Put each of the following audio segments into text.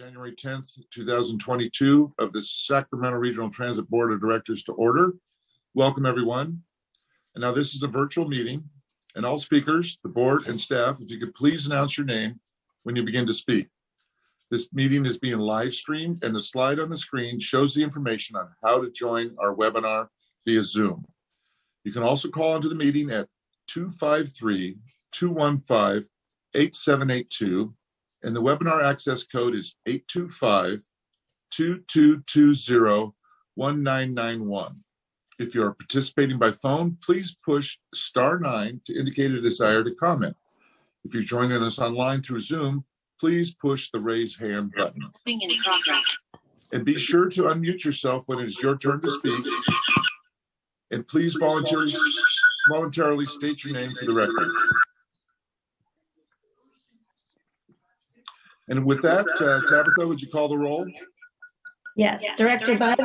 January 10th, 2022 of the Sacramento Regional Transit Board of Directors to order. Welcome, everyone. And now this is a virtual meeting, and all speakers, the board and staff, if you could please announce your name when you begin to speak. This meeting is being live streamed, and the slide on the screen shows the information on how to join our webinar via Zoom. You can also call into the meeting at 253-215-8782, and the webinar access code is 825-2220-1991. If you are participating by phone, please push *9 to indicate a desire to comment. If you're joining us online through Zoom, please push the raise hand button. And be sure to unmute yourself when it is your turn to speak. And please voluntarily state your name for the record. And with that, Tabitha, would you call the roll? Yes, Director Budge.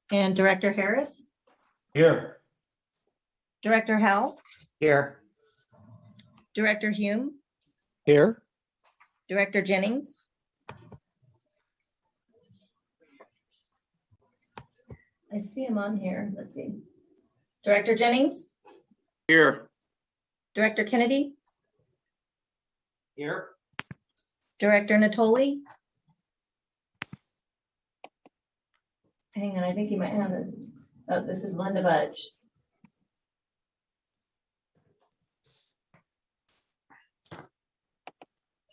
And Director Harris. Here. Director Howell. Here. Director Hume. Here. Director Jennings. I see him on here. Let's see. Director Jennings. Here. Director Kennedy. Here. Director Natoli. Hang on, I think he might have this. Oh, this is Linda Budge.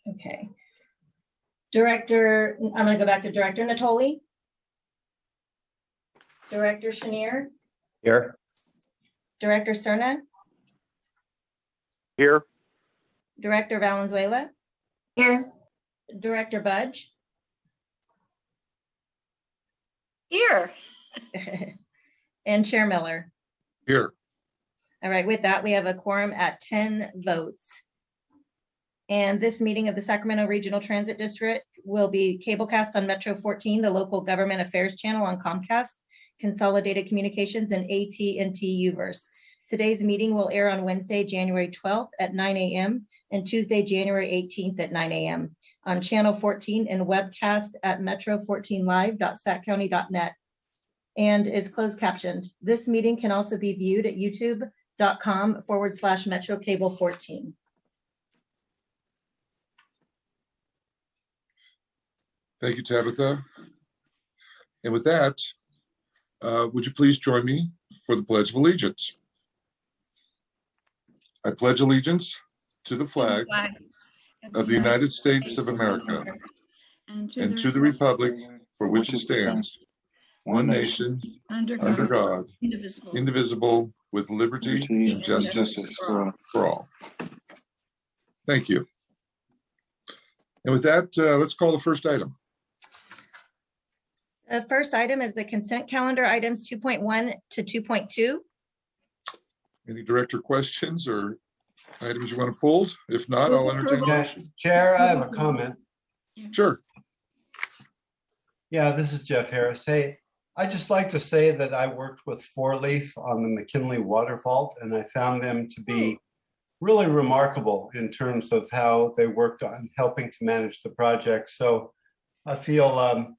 Okay. Director, I'm going to go back to Director Natoli. Director Chenier. Here. Director Cerna. Here. Director Valenzuela. Here. Director Budge. Here. And Chair Miller. Here. All right, with that, we have a quorum at 10 votes. And this meeting of the Sacramento Regional Transit District will be cablecast on Metro 14, the local government affairs channel on Comcast, Consolidated Communications, and AT&T Uverse. Today's meeting will air on Wednesday, January 12th at 9 a.m. and Tuesday, January 18th at 9 a.m. on Channel 14 and webcast at metro14live.saccounty.net and is closed captioned. This meeting can also be viewed at youtube.com/MetroCable14. Thank you, Tabitha. And with that, would you please join me for the Pledge of Allegiance? I pledge allegiance to the flag of the United States of America and to the republic for which it stands, one nation, under God, indivisible, with liberty and justice for all. Thank you. And with that, let's call the first item. The first item is the consent calendar items 2.1 to 2.2. Any director questions or items you want to pull? If not, I'll entertain a motion. Chair, I have a comment. Sure. Yeah, this is Jeff Harris. Hey, I'd just like to say that I worked with Four Leaf on the McKinley Water Vault, and I found them to be really remarkable in terms of how they worked on helping to manage the project. So I feel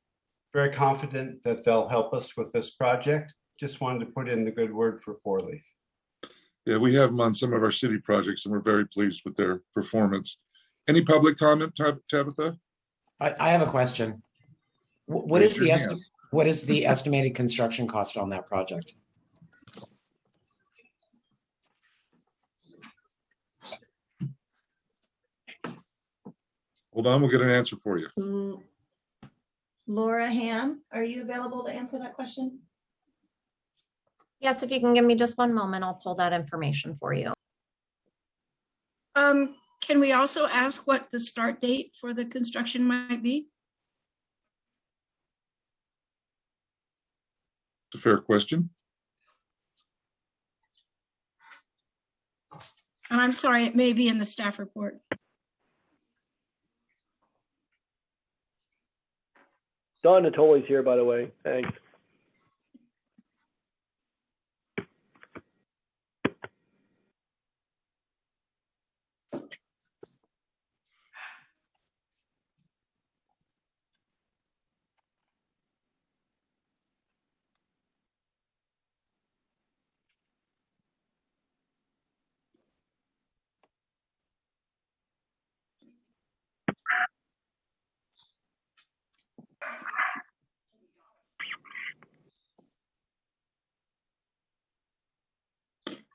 very confident that they'll help us with this project. Just wanted to put in the good word for Four Leaf. Yeah, we have them on some of our city projects, and we're very pleased with their performance. Any public comment, Tabitha? I have a question. What is the estimated construction cost on that project? Hold on, we'll get an answer for you. Laura Ham, are you available to answer that question? Yes, if you can give me just one moment, I'll pull that information for you. Can we also ask what the start date for the construction might be? It's a fair question. And I'm sorry, it may be in the staff report. Don Natoli's here, by the way. Thanks.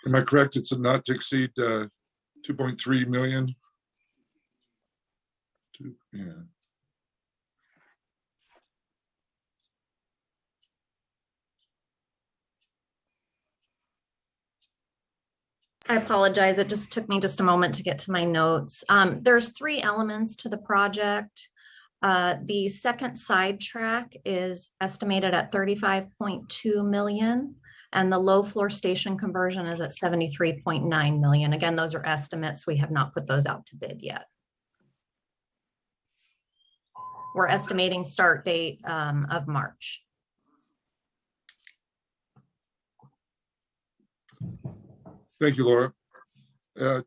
Am I correct? It's a not to exceed 2.3 million? Yeah. I apologize. It just took me just a moment to get to my notes. There's 3 elements to the project. The second sidetrack is estimated at 35.2 million, and the low floor station conversion is at 73.9 million. Again, those are estimates. We have not put those out to bid yet. We're estimating start date of March. Thank you, Laura.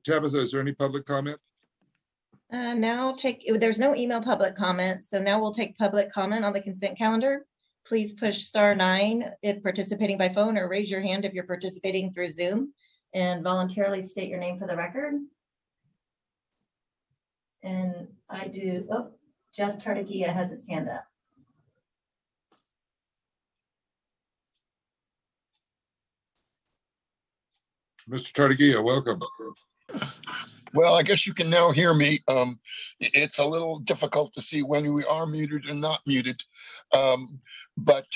Tabitha, is there any public comment? There's no email public comment, so now we'll take public comment on the consent calendar. Please push *9 if participating by phone, or raise your hand if you're participating through Zoom, and voluntarily state your name for the record. And Jeff Tartagia has his hand up. Mr. Tartagia, welcome. Well, I guess you can now hear me. It's a little difficult to see when we are muted and not muted, but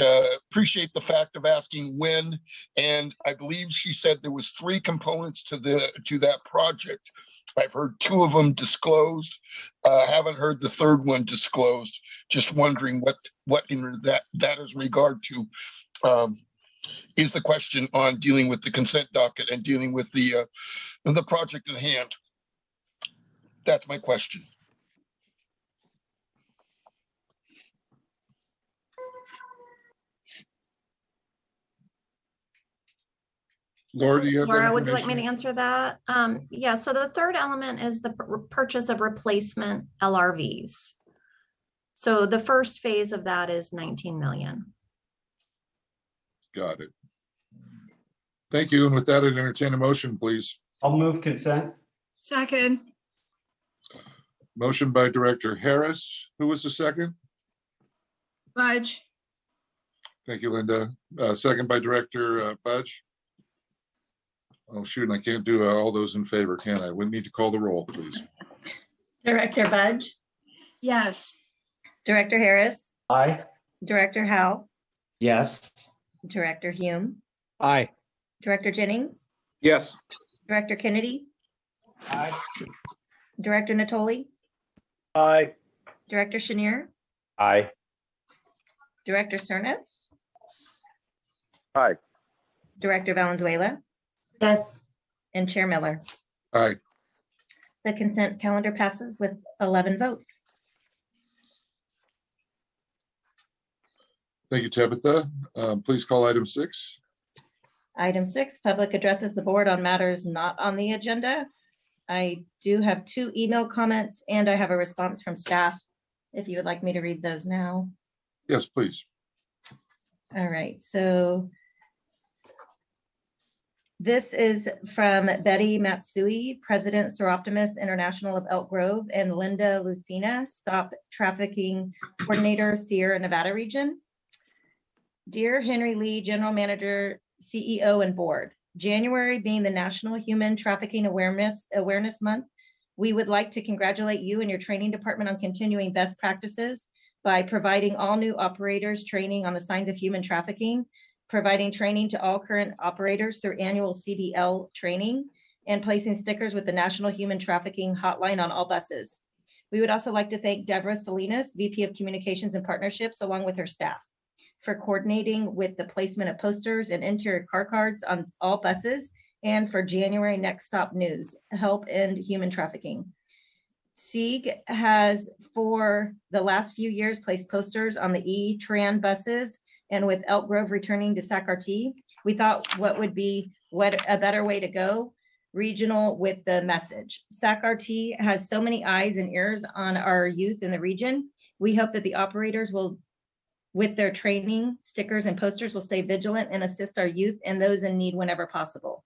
appreciate the fact of asking when. And I believe she said there was 3 components to that project. I've heard 2 of them disclosed. Haven't heard the 3rd one disclosed. Just wondering what in that is regard to. Is the question on dealing with the consent docket and dealing with the project at hand. That's my question. Laura, do you have Laura, that would you like me to information? answer that? Yeah, so the 3rd element is the purchase of replacement LRVs. So the first phase of that is 19 million. Got it. Thank you. And with that, I'd entertain a motion, please. I'll move consent. Second, Motion by Director Harris. Who was the second? Budge. Thank you, Linda. Second by Director Budge. Oh, shoot, I can't do all those in favor, can I? We need to call the roll, please. Director Budge, Yes. Director Harris, Aye. Director Howell, Yes. Director Hume, Aye. Director Jennings, Yes. Director Kennedy, Aye. Director Natoli, Aye. Director Chenier, Aye. Director Cernif, Aye. Director Valenzuela, Yes. and Chair Miller. Aye. The consent calendar passes with 11 votes. Thank you, Tabitha. Please call item 6. Item 6, public addresses the board on matters not on the agenda. I do have 2 email comments, and I have a response from staff, if you would like me to read those now. Yes, please. All right, so this is from Betty Matsui, President Seroptimus International of Elk Grove, and Linda Lucina, Stop Trafficking Coordinator, Sierra Nevada Region. Dear Henry Lee, General Manager, CEO, and Board, January being the National Human Trafficking Awareness Month, we would like to congratulate you and your training department on continuing best practices by providing all new operators training on the signs of human trafficking, providing training to all current operators through annual CBL training, and placing stickers with the National Human Trafficking Hotline on all buses. We would also like to thank Deborah Salinas, VP of Communications and Partnerships, along with her staff, for coordinating with the placement of posters and interior car cards on all buses, and for January Next Stop News, help end human trafficking. SIEG has, for the last few years, placed posters on the E-Tran buses, and with Elk Grove returning to SAC-RT, we thought what would be a better way to go, regional with the message. SAC-RT has so many eyes and ears on our youth in the region. We hope that the operators will, with their training, stickers, and posters, will stay vigilant and assist our youth and those in need whenever possible.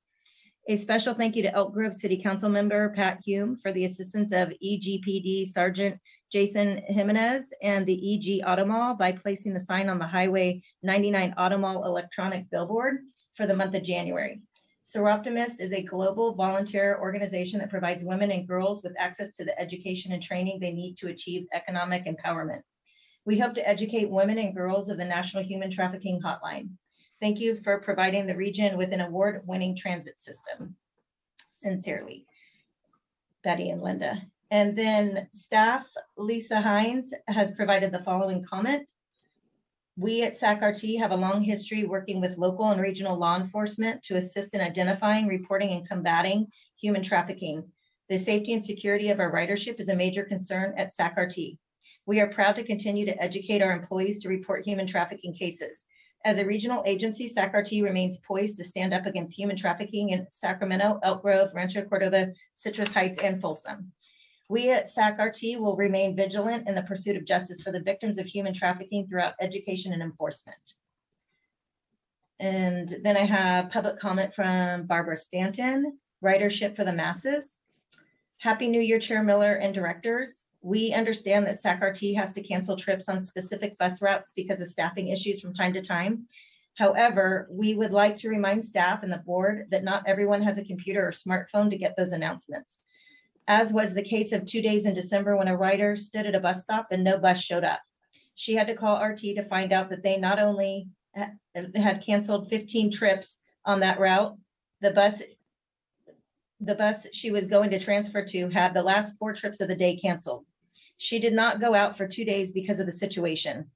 A special thank you to Elk Grove City Council Member Pat Hume for the assistance of EGPD Sergeant Jason Jimenez and the EG Automall by placing the sign on the Highway 99 Automall electronic billboard for the month of January. Seroptimist is a global volunteer organization that provides women and girls with access to the education and training they need to achieve economic empowerment. We hope to educate women and girls of the National Human Trafficking Hotline. Thank you for providing the region with an award-winning transit system. Sincerely, Betty and Linda. And then staff, Lisa Hines, has provided the following comment. We at SAC-RT have a long history working with local and regional law enforcement to assist in identifying, reporting, and combating human trafficking. The safety and security of our ridership is a major concern at SAC-RT. We are proud to continue to educate our employees to report human trafficking cases. As a regional agency, SAC-RT remains poised to stand up against human trafficking in Sacramento, Elk Grove, Rancho Cordova, Citrus Heights, and Folsom. We at SAC-RT will remain vigilant in the pursuit of justice for the victims of human trafficking throughout education and enforcement. And then I have public comment from Barbara Stanton, Ridership for the Masses. Happy New Year, Chair Miller and directors. We understand that SAC-RT has to cancel trips on specific bus routes because of staffing issues from time to time. However, we would like to remind staff and the board that not everyone has a computer or smartphone to get those announcements, as was the case of 2 days in December when a rider stood at a bus stop and no bus showed up. She had to call RT to find out that they not only had canceled 15 trips on that route, the bus she was going to transfer to had the last 4 trips of the day canceled. She did not go out for 2 days because of the situation.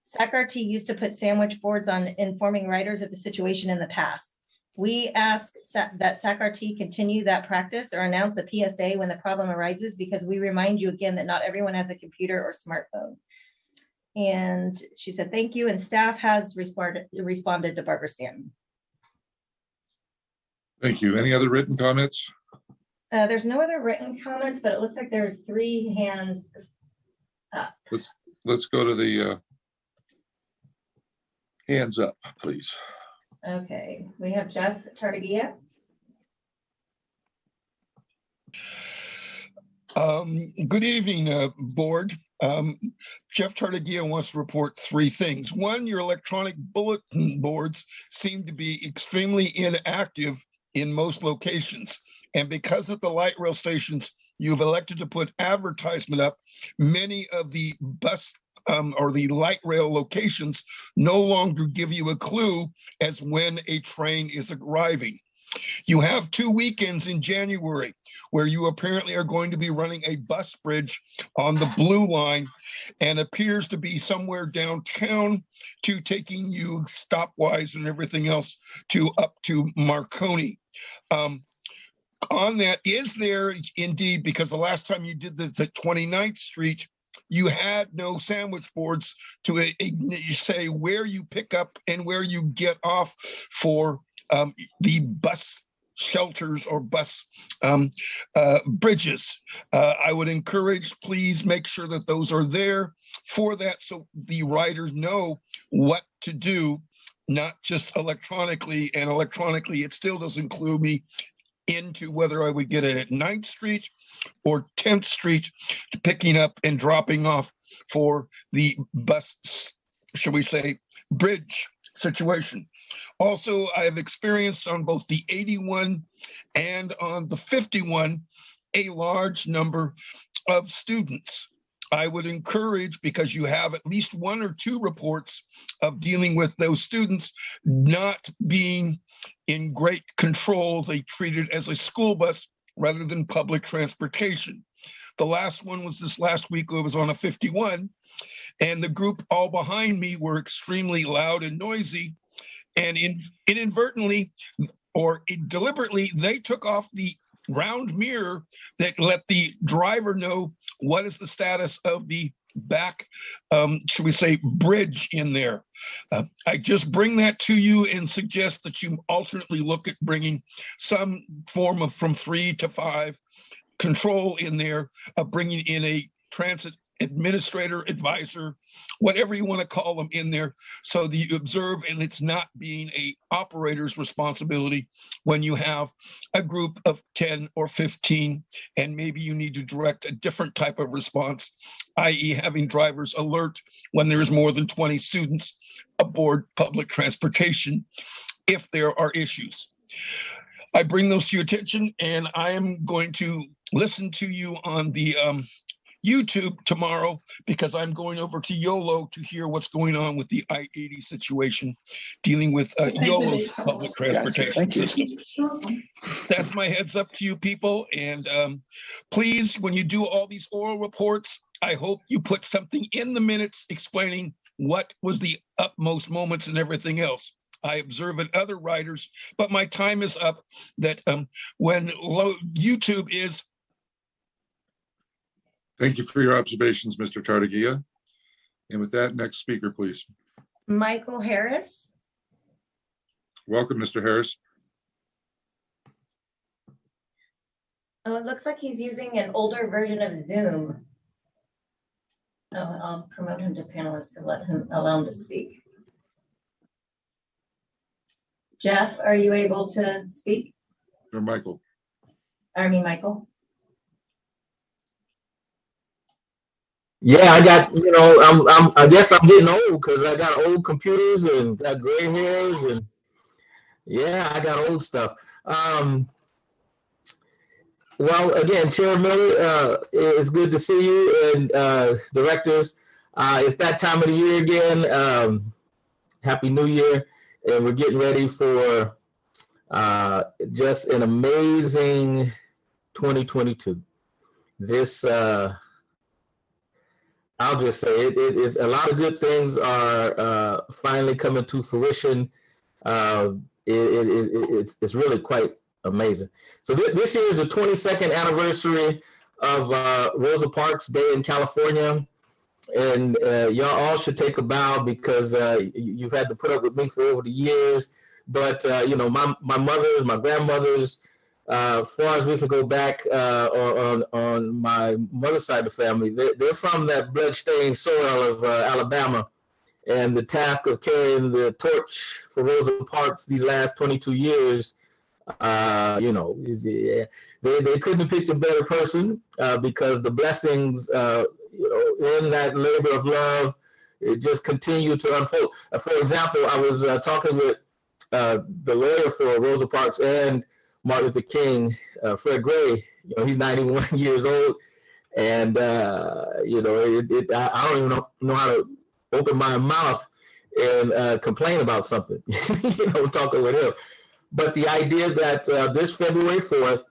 SAC-RT used to put sandwich boards on informing riders of the situation in the past. We ask that SAC-RT continue that practice or announce a PSA when the problem arises, because we remind you again that not everyone has a computer or smartphone. And she said, thank you. And staff has responded to Barbara Stanton. Thank you. Any other written comments? There's no other written comments, but it looks like there's 3 hands up. Let's go to the hands up, please. Okay, we have Jeff Tartagia. Good evening, board. Jeff Tartagia wants to report 3 things. 1, your electronic bulletin boards seem to be extremely inactive in most locations. And because of the light rail stations, you've elected to put advertisement up. Many of the bus or the light rail locations no longer give you a clue as when a train is arriving. You have 2 weekends in January where you apparently are going to be running a bus bridge on the blue line, and appears to be somewhere downtown to taking you stopwise and everything else to up to Marconi. On that, is there indeed, because the last time you did the 29th Street, you had no sandwich boards to say where you pick up and where you get off for the bus shelters or bus bridges. I would encourage, please make sure that those are there for that, so the riders know what to do, not just electronically. And electronically, it still doesn't clue me into whether I would get it at 9th Street or 10th Street, picking up and dropping off for the bus, shall we say, bridge situation. Also, I have experienced on both the 81 and on the 51 a large number of students. I would encourage, because you have at least 1 or 2 reports of dealing with those students not being in great control. They treat it as a school bus rather than public transportation. The last one was this last week. It was on a 51, and the group all behind me were extremely loud and noisy, and inadvertently or deliberately, they took off the round mirror that let the driver know what is the status of the back, should we say, bridge in there. I just bring that to you and suggest that you alternately look at bringing some form of from 3 to 5 control in there, of bringing in a transit administrator, advisor, whatever you want to call them in there, so that you observe, and it's not being a operator's responsibility when you have a group of 10 or 15, and maybe you need to direct a different type of response, i.e. having drivers alert when there is more than 20 students aboard public transportation if there are issues. I bring those to your attention, and I am going to listen to you on the YouTube tomorrow, because I'm going over to YOLO to hear what's going on with the I-80 situation, dealing with YOLO's public transportation system. That's my heads up to you people. And please, when you do all these oral reports, I hope you put something in the minutes explaining what was the utmost moments and everything else. I observe in other writers, but my time is up. That when YouTube is. Thank you for your observations, Mr. Tartagia. And with that, next speaker, please. Michael Harris. Welcome, Mr. Harris. Oh, it looks like he's using an older version of Zoom. Oh, I'll promote him to panelist to allow him to speak. Jeff, are you able to speak? Or Michael. Michael. Yeah, I got, I guess I'm getting old because I got old computers and got gray hairs, and yeah, I got old stuff. Well, again, Chair Miller, it's good to see you, and directors. It's that time of the year again. Happy New Year, and we're getting ready for just an amazing 2022. This, I'll just say it's a lot of good things are finally coming to fruition. It's really quite amazing. So this year is the 22nd anniversary of Rosa Parks Day in California. And y'all all should take a bow, because you've had to put up with me for over the years. But, my mothers, my grandmothers, as far as we can go back on my mother's side of the family, they're from that bloodstained soil of Alabama. And the task of carrying the torch for Rosa Parks these last 22 years, they couldn't have picked a better person, because the blessings, in that labor of love, it just continued to unfold. For example, I was talking with the lawyer for Rosa Parks and Martin Luther King, Fred Gray. He's 91 years old, and I don't even know how to open my mouth and complain about something. Talking with him. But the idea that this February 4th,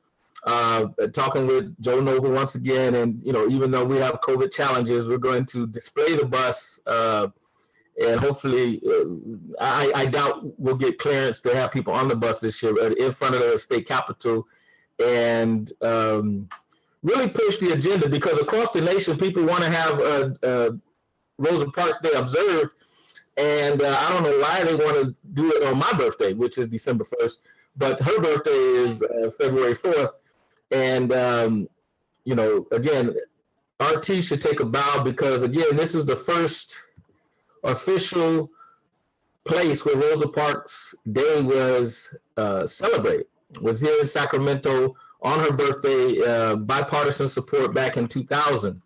talking with Joe Noble once again, and even though we have COVID challenges, we're going to display the bus, and hopefully, I doubt we'll get clearance to have people on the bus this year in front of the state capitol, and really push the agenda, because across the nation, people want to have Rosa Parks Day observed. And I don't know why they want to do it on my birthday, which is December 1st, but her birthday is February 4th. And, again, RT should take a bow, because, again, this is the first official place where Rosa Parks Day was celebrated, was here in Sacramento on her birthday, bipartisan support back in 2000.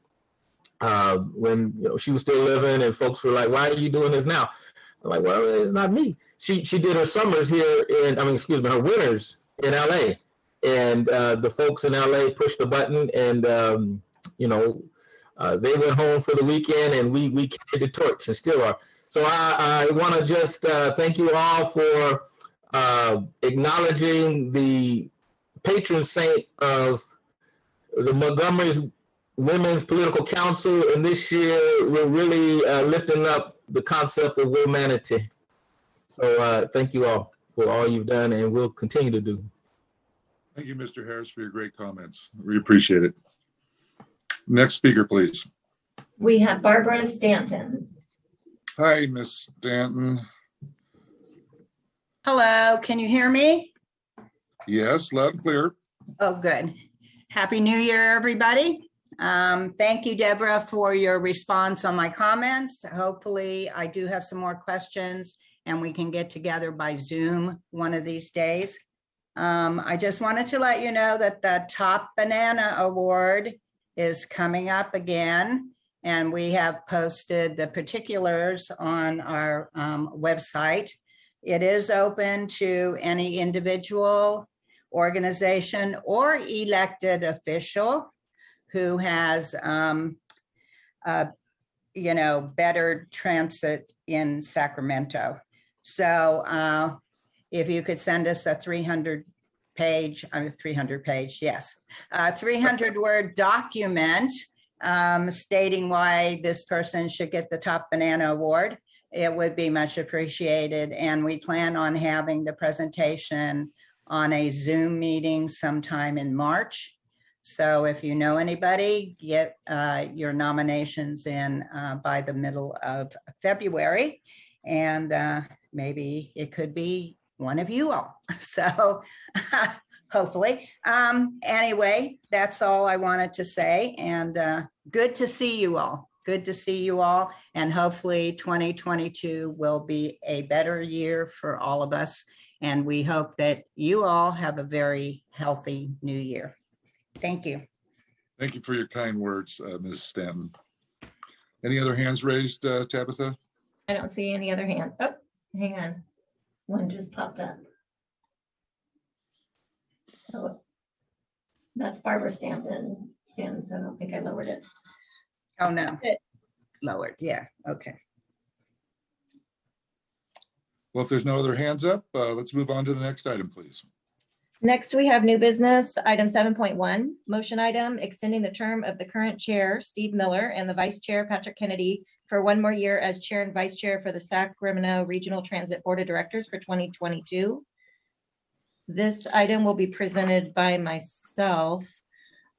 When she was still living, and folks were like, "Why are you doing this now?" I'm like, "Well, it's not me." She did her summers here her winters in LA, and the folks in LA pushed the button, and they went home for the weekend, and we carried the torch, and still are. So I want to just thank you all for acknowledging the patron saint of the Montgomery's Women's Political Council, and this year we're really lifting up the concept of womanity. So thank you all for all you've done, and will continue to do. Thank you, Mr. Harris, for your great comments. We appreciate it. Next speaker, please. We have Barbara Stanton. Hi, Miss Stanton. Hello, can you hear me? Yes, loud and clear. Oh, good. Happy New Year, everybody. Thank you, Deborah, for your response on my comments. Hopefully, I do have some more questions, and we can get together by Zoom one of these days. I just wanted to let you know that the Top Banana Award is coming up again, and we have posted the particulars on our website. It is open to any individual organization or elected official who has, better transit in Sacramento. So if you could send us a 300-word document stating why this person should get the Top Banana Award, it would be much appreciated. And we plan on having the presentation on a Zoom meeting sometime in March. So if you know anybody, get your nominations in by the middle of February. And maybe it could be one of you all. So hopefully. Anyway, that's all I wanted to say. And good to see you all. Good to see you all. And hopefully 2022 will be a better year for all of us. And we hope that you all have a very healthy new year. Thank you. Thank you for your kind words, Ms. Stanton. Any other hands raised, Tabitha? I don't see any other hand. Oh, hang on. One just popped up. Oh, that's Barbara Stanton, so I don't think I lowered it. Oh, no. Lowered. Yeah. Okay. Well, if there's no other hands up, let's move on to the next item, please. Next, we have new business, item 7.1, motion item, extending the term of the current chair, Steve Miller, and the vice chair, Patrick Kennedy, for one more year as chair and vice chair for the Sacramento Regional Transit Board of Directors for 2022. This item will be presented by myself.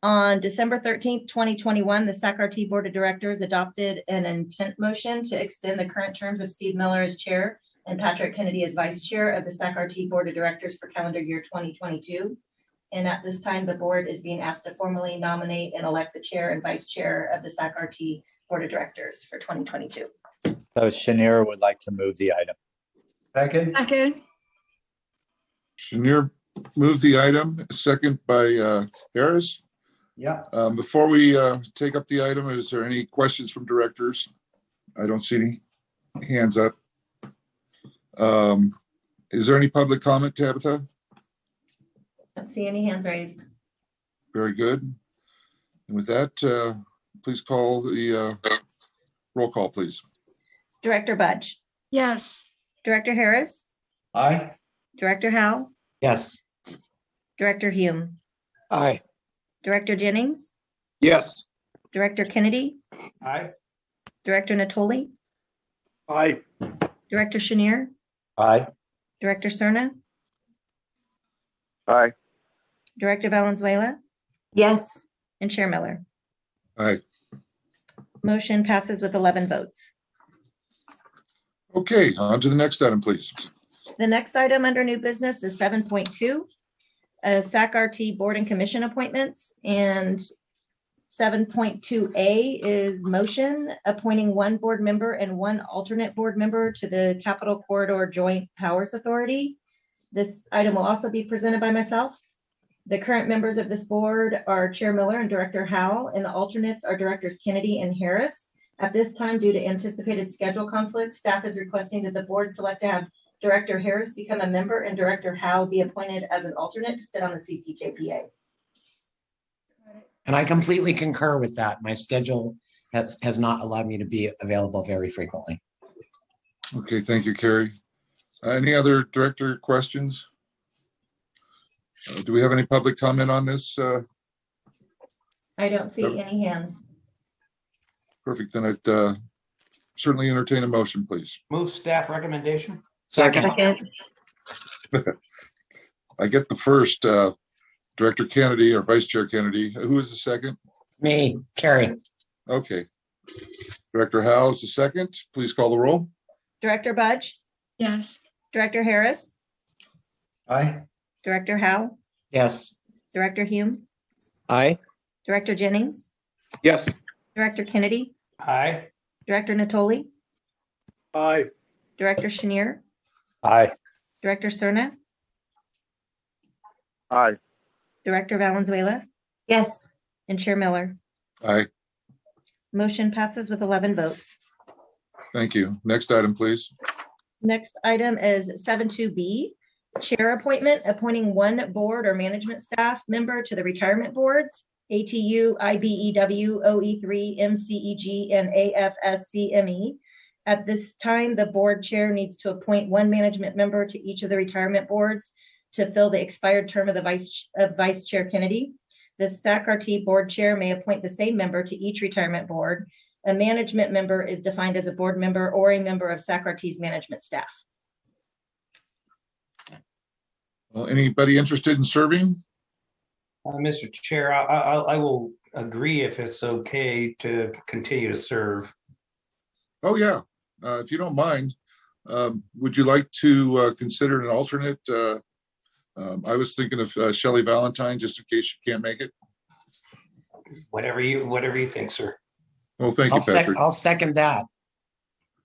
On December 13th, 2021, the SAC-RT Board of Directors adopted an intent motion to extend the current terms of Steve Miller as chair and Patrick Kennedy as vice chair of the SAC-RT Board of Directors for calendar year 2022. And at this time, the board is being asked to formally nominate and elect the chair and vice chair of the SAC-RT Board of Directors for 2022. So Chenier would like to move the item. Second. Second. Chenier moved the item, second by Harris. Yeah. Before we take up the item, is there any questions from directors? I don't see any hands up. Is there any public comment, Tabitha? Don't see any hands raised. Very good. And with that, please call the roll call, please. Director Budge. Yes. Director Harris. Aye. Director Howell. Yes. Director Hume. Aye. Director Jennings. Yes. Director Kennedy. Aye. Director Natoli. Aye. Director Chenier. Aye. Director Cerna. Aye. Director Valenzuela. Yes. And Chair Miller. Aye. Motion passes with 11 votes. Okay, on to the next item, please. The next item under new business is 7.2, SAC-RT Board and Commission appointments, and 7.2A is motion appointing one board member and one alternate board member to the Capital Corridor Joint Powers Authority. This item will also be presented by myself. The current members of this board are Chair Miller and Director Howell, and the alternates are Directors Kennedy and Harris. At this time, due to anticipated schedule conflicts, staff is requesting that the board select to have Director Harris become a member and Director Howell be appointed as an alternate to sit on the CCJPA. And I completely concur with that. My schedule has not allowed me to be available very frequently. Okay, thank you, Carrie. Any other director questions? Do we have any public comment on this? I don't see any hands. Perfect, then I'd certainly entertain a motion, please. Move staff recommendation. Second. I get the first, Director Kennedy or Vice Chair Kennedy. Who is the second? Me, Carrie. Okay. Director Howell is the second. Please call the roll. Director Budge. Yes. Director Harris. Aye. Director Howell. Yes. Director Hume. Aye. Director Jennings. Yes. Director Kennedy. Aye. Director Natoli. Aye. Director Chenier. Aye. Director Cerna. Aye. Director Valenzuela. Yes. And Chair Miller. Aye, Motion passes with 11 votes. thank you. Next item, please. Next item is 7.2B, Chair appointment, appointing one board or management staff member to the retirement boards, ATU, IBEW, OE3, MCEG, and AFSCME. At this time, the board chair needs to appoint one management member to each of the retirement boards to fill the expired term of the Vice Chair Kennedy. The SACRT board chair may appoint the same member to each retirement board. A management member is defined as a board member or a member of SACRT's management staff. Well, anybody interested in serving? Mr. Chair, I will agree if it's okay to continue to serve. Oh, yeah. If you don't mind, would you like to consider an alternate? I was thinking of Shelley Valentine, just in case she can't make it. Whatever you think, sir. Well, thank you, Patrick. I'll second that.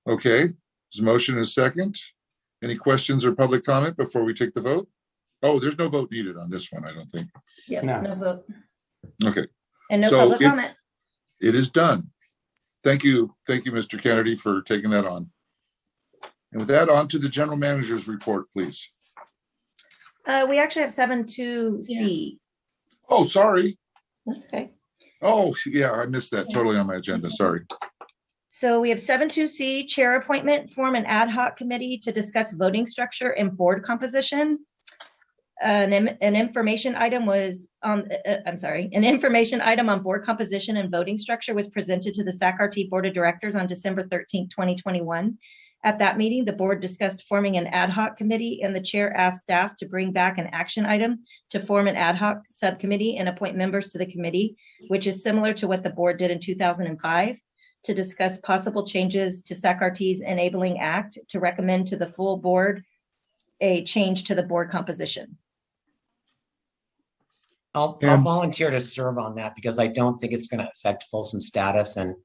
Okay, there's a motion and a second. Any questions or public comment before we take the vote? Oh, there's no vote needed on this one, I don't think. Yeah, No. no vote. Okay, And no So public it- comment. it is done. Thank you, Mr. Kennedy, for taking that on. And with that, on to the general manager's report, please. We actually have 7.2C. Oh, sorry. That's okay. Oh, yeah, I missed that totally on my agenda. Sorry. So we have 7.2C, chair appointment, form an ad hoc committee to discuss voting structure and board composition. An information item was on, an information item on board composition and voting structure was presented to the SACRT Board of Directors on December 13th, 2021. At that meeting, the board discussed forming an ad hoc committee, and the chair asked staff to bring back an action item to form an ad hoc subcommittee and appoint members to the committee, which is similar to what the board did in 2005, to discuss possible changes to SACRT's Enabling Act to recommend to the full board a change to the board composition. I'll volunteer to serve on that because I don't think it's going to affect Folsom status, and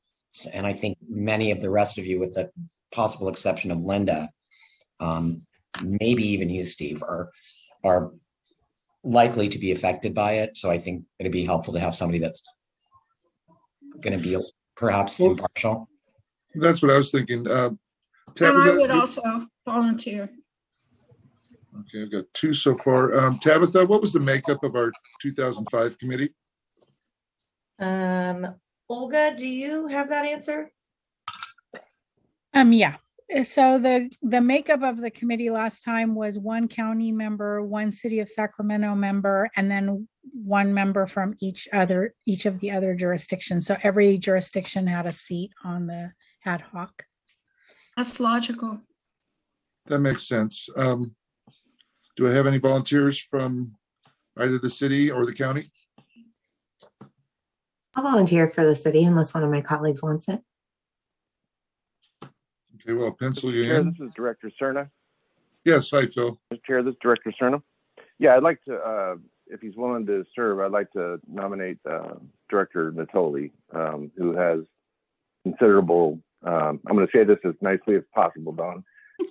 I think many of the rest of you, with the possible exception of Linda, maybe even you, Steve, are likely to be affected by it. So I think it'd be helpful to have somebody that's going to be perhaps impartial. That's what I was thinking. And I would also volunteer. Okay, I've got two so far. Tabitha, what was the makeup of our 2005 committee? Olga, do you have that answer? Yeah. So the makeup of the committee last time was one county member, one city of Sacramento member, and then one member from each of the other jurisdictions. So every jurisdiction had a seat on the ad hoc. That's logical. That makes sense. Do I have any volunteers from either the city or the county? I'll volunteer for the city unless one of my colleagues wants it. Okay, well, pencil you Chair, in. this is Director Cerna. Yes, hi, Phil. Mr. Chair, this is Director Cerna. Yeah, I'd like to, if he's willing to serve, I'd like to nominate Director Natoli, who has considerable, I'm going to say this as nicely as possible, Don,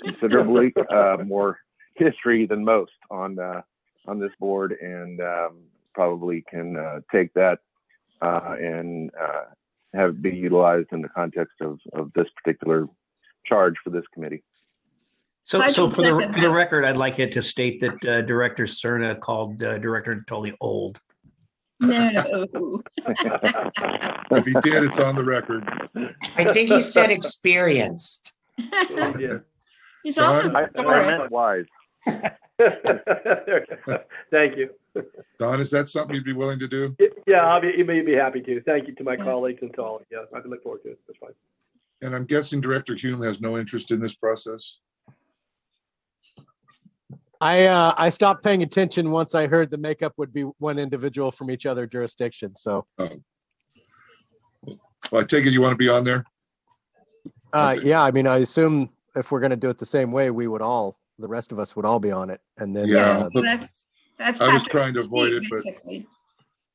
considerably more history than most on this board, and probably can take that and have be utilized in the context of this particular charge for this committee. So for the record, I'd like it to state that Director Cerna called Director Natoli old. No. If he did, it's on the record. I think he said experienced. Yeah. He's also I meant wise. Thank you. Don, is that something you'd be willing to do? Yeah, I'll be happy to. Thank you to my colleagues and to all. Yeah, I can look forward to it. That's fine. And I'm guessing Director Hume has no interest in this process. I stopped paying attention once I heard the makeup would be one individual from each other jurisdiction. So, well, I take it you want to be on there? Okay. Yeah, I mean, I assume if we're going to do it the same way, the rest of us would all be on it. And then, that's I was Patrick's trying to avoid it, but basically.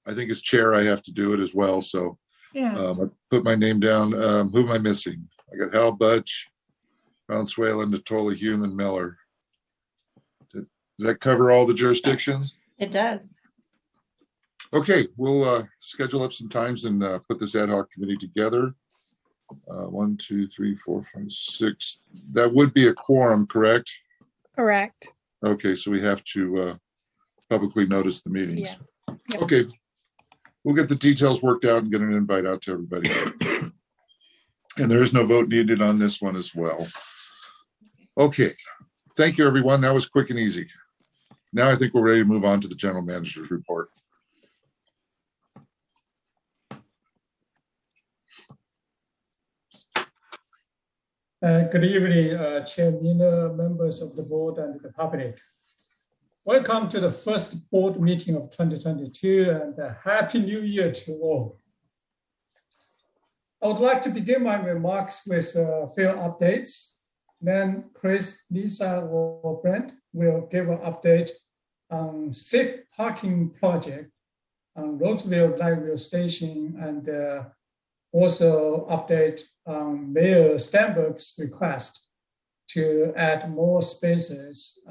I think as chair, I have to do it as well. So Yeah. I put my name down. Who am I missing? I got Hal Budge, Valenzuela, Natoli, Hume, and Miller. Does that cover all the jurisdictions? It does. Okay, we'll schedule up some times and put this ad hoc committee together. 1, 2, 3, 4, 5, 6. That would be a quorum, correct? Correct. Okay, so we have to publicly notice the meetings. Yeah. Okay, we'll get the details worked out and get an invite out to everybody. And there is no vote needed on this one as well. Okay, thank you, everyone. That was quick and easy. Now I think we're ready to move on to the general manager's report. Good evening, Chair Miner, members of the board and the public. Welcome to the first board meeting of 2022 and Happy New Year to all. I would like to begin my remarks with field updates. Then Chris, Lisa, or Brent will give an update on safe parking project on Roseville Light Rail Station and also update on Mayor Stenberg's request to add more spaces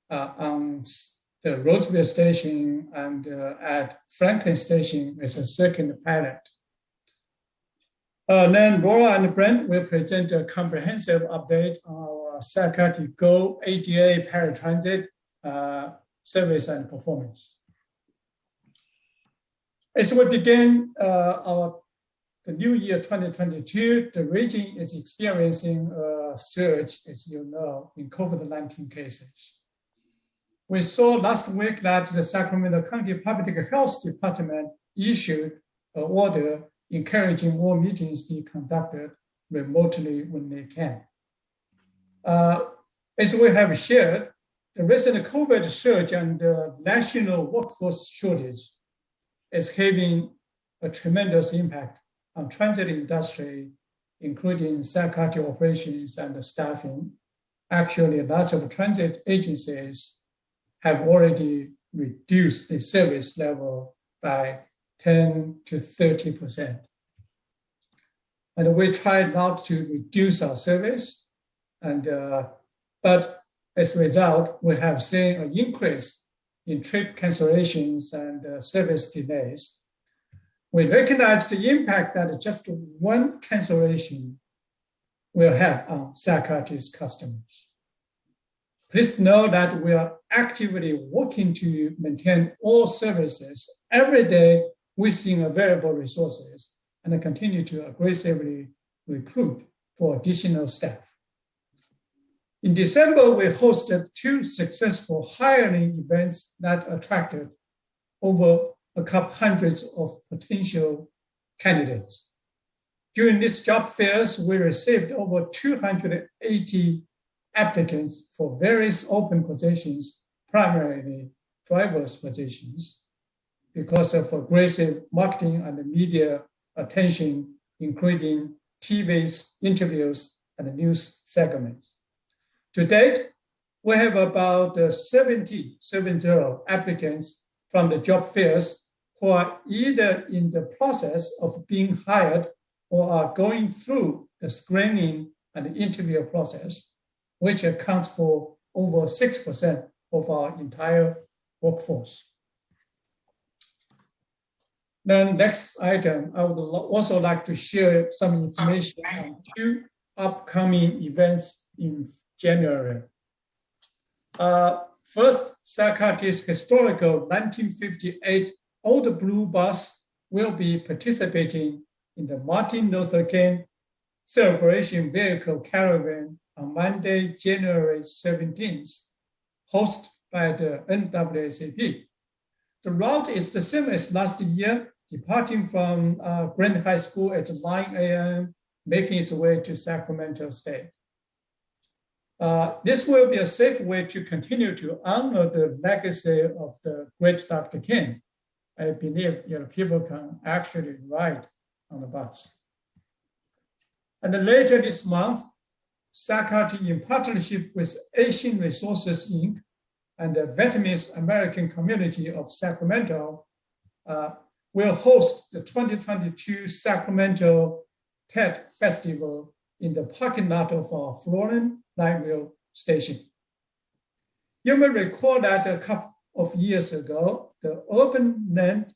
on the Roseville Station and at Franklin Station as a second pilot. Then Laura and Brent will present a comprehensive update on our Sacramento Go ADA paratransit service and performance. As we begin the new year 2022, the region is experiencing a surge, as you know, in COVID-19 cases. We saw last week that the Sacramento County Public Health Department issued an order encouraging all meetings be conducted remotely when they can. As we have shared, the recent COVID surge and the national workforce shortage is having a tremendous impact on transit industry, including Sacramento operations and staffing. Actually, lots of transit agencies have already reduced the service level by 10 to 30%. And we try not to reduce our service, but as a result, we have seen an increase in trip cancellations and service delays. We recognize the impact that just one cancellation will have on Sacramento's customers. Please know that we are actively working to maintain all services every day within available resources and continue to aggressively recruit for additional staff. In December, we hosted 2 successful hiring events that attracted over a couple hundreds of potential candidates. During these job fairs, we received over 280 applicants for various open positions, primarily driver's positions, because of aggressive marketing and media attention, including TV interviews and news segments. To date, we have about 70 applicants from the job fairs who are either in the process of being hired or are going through the screening and interview process, which accounts for over 6% of our entire workforce. Then next item, I would also like to share some information on 2 upcoming events in January. First, Sacramento's historical 1958 Old Blue Bus will be participating in the Martin Luther King Celebration Vehicle Caravan on Monday, January 17th, hosted by the NAACP. The route is the same as last year, departing from Grant High School at 9 a.m., making its way to Sacramento State. This will be a safe way to continue to honor the legacy of the great Dr. King. I believe people can actually ride on the bus. And then later this month, Sacramento, in partnership with Asian Resources, Inc. and the Vietnamese American Community of Sacramento, will host the 2022 Sacramento TED Festival in the parking lot of our Florence Light Rail Station. You may recall that a couple of years ago, the Urban Land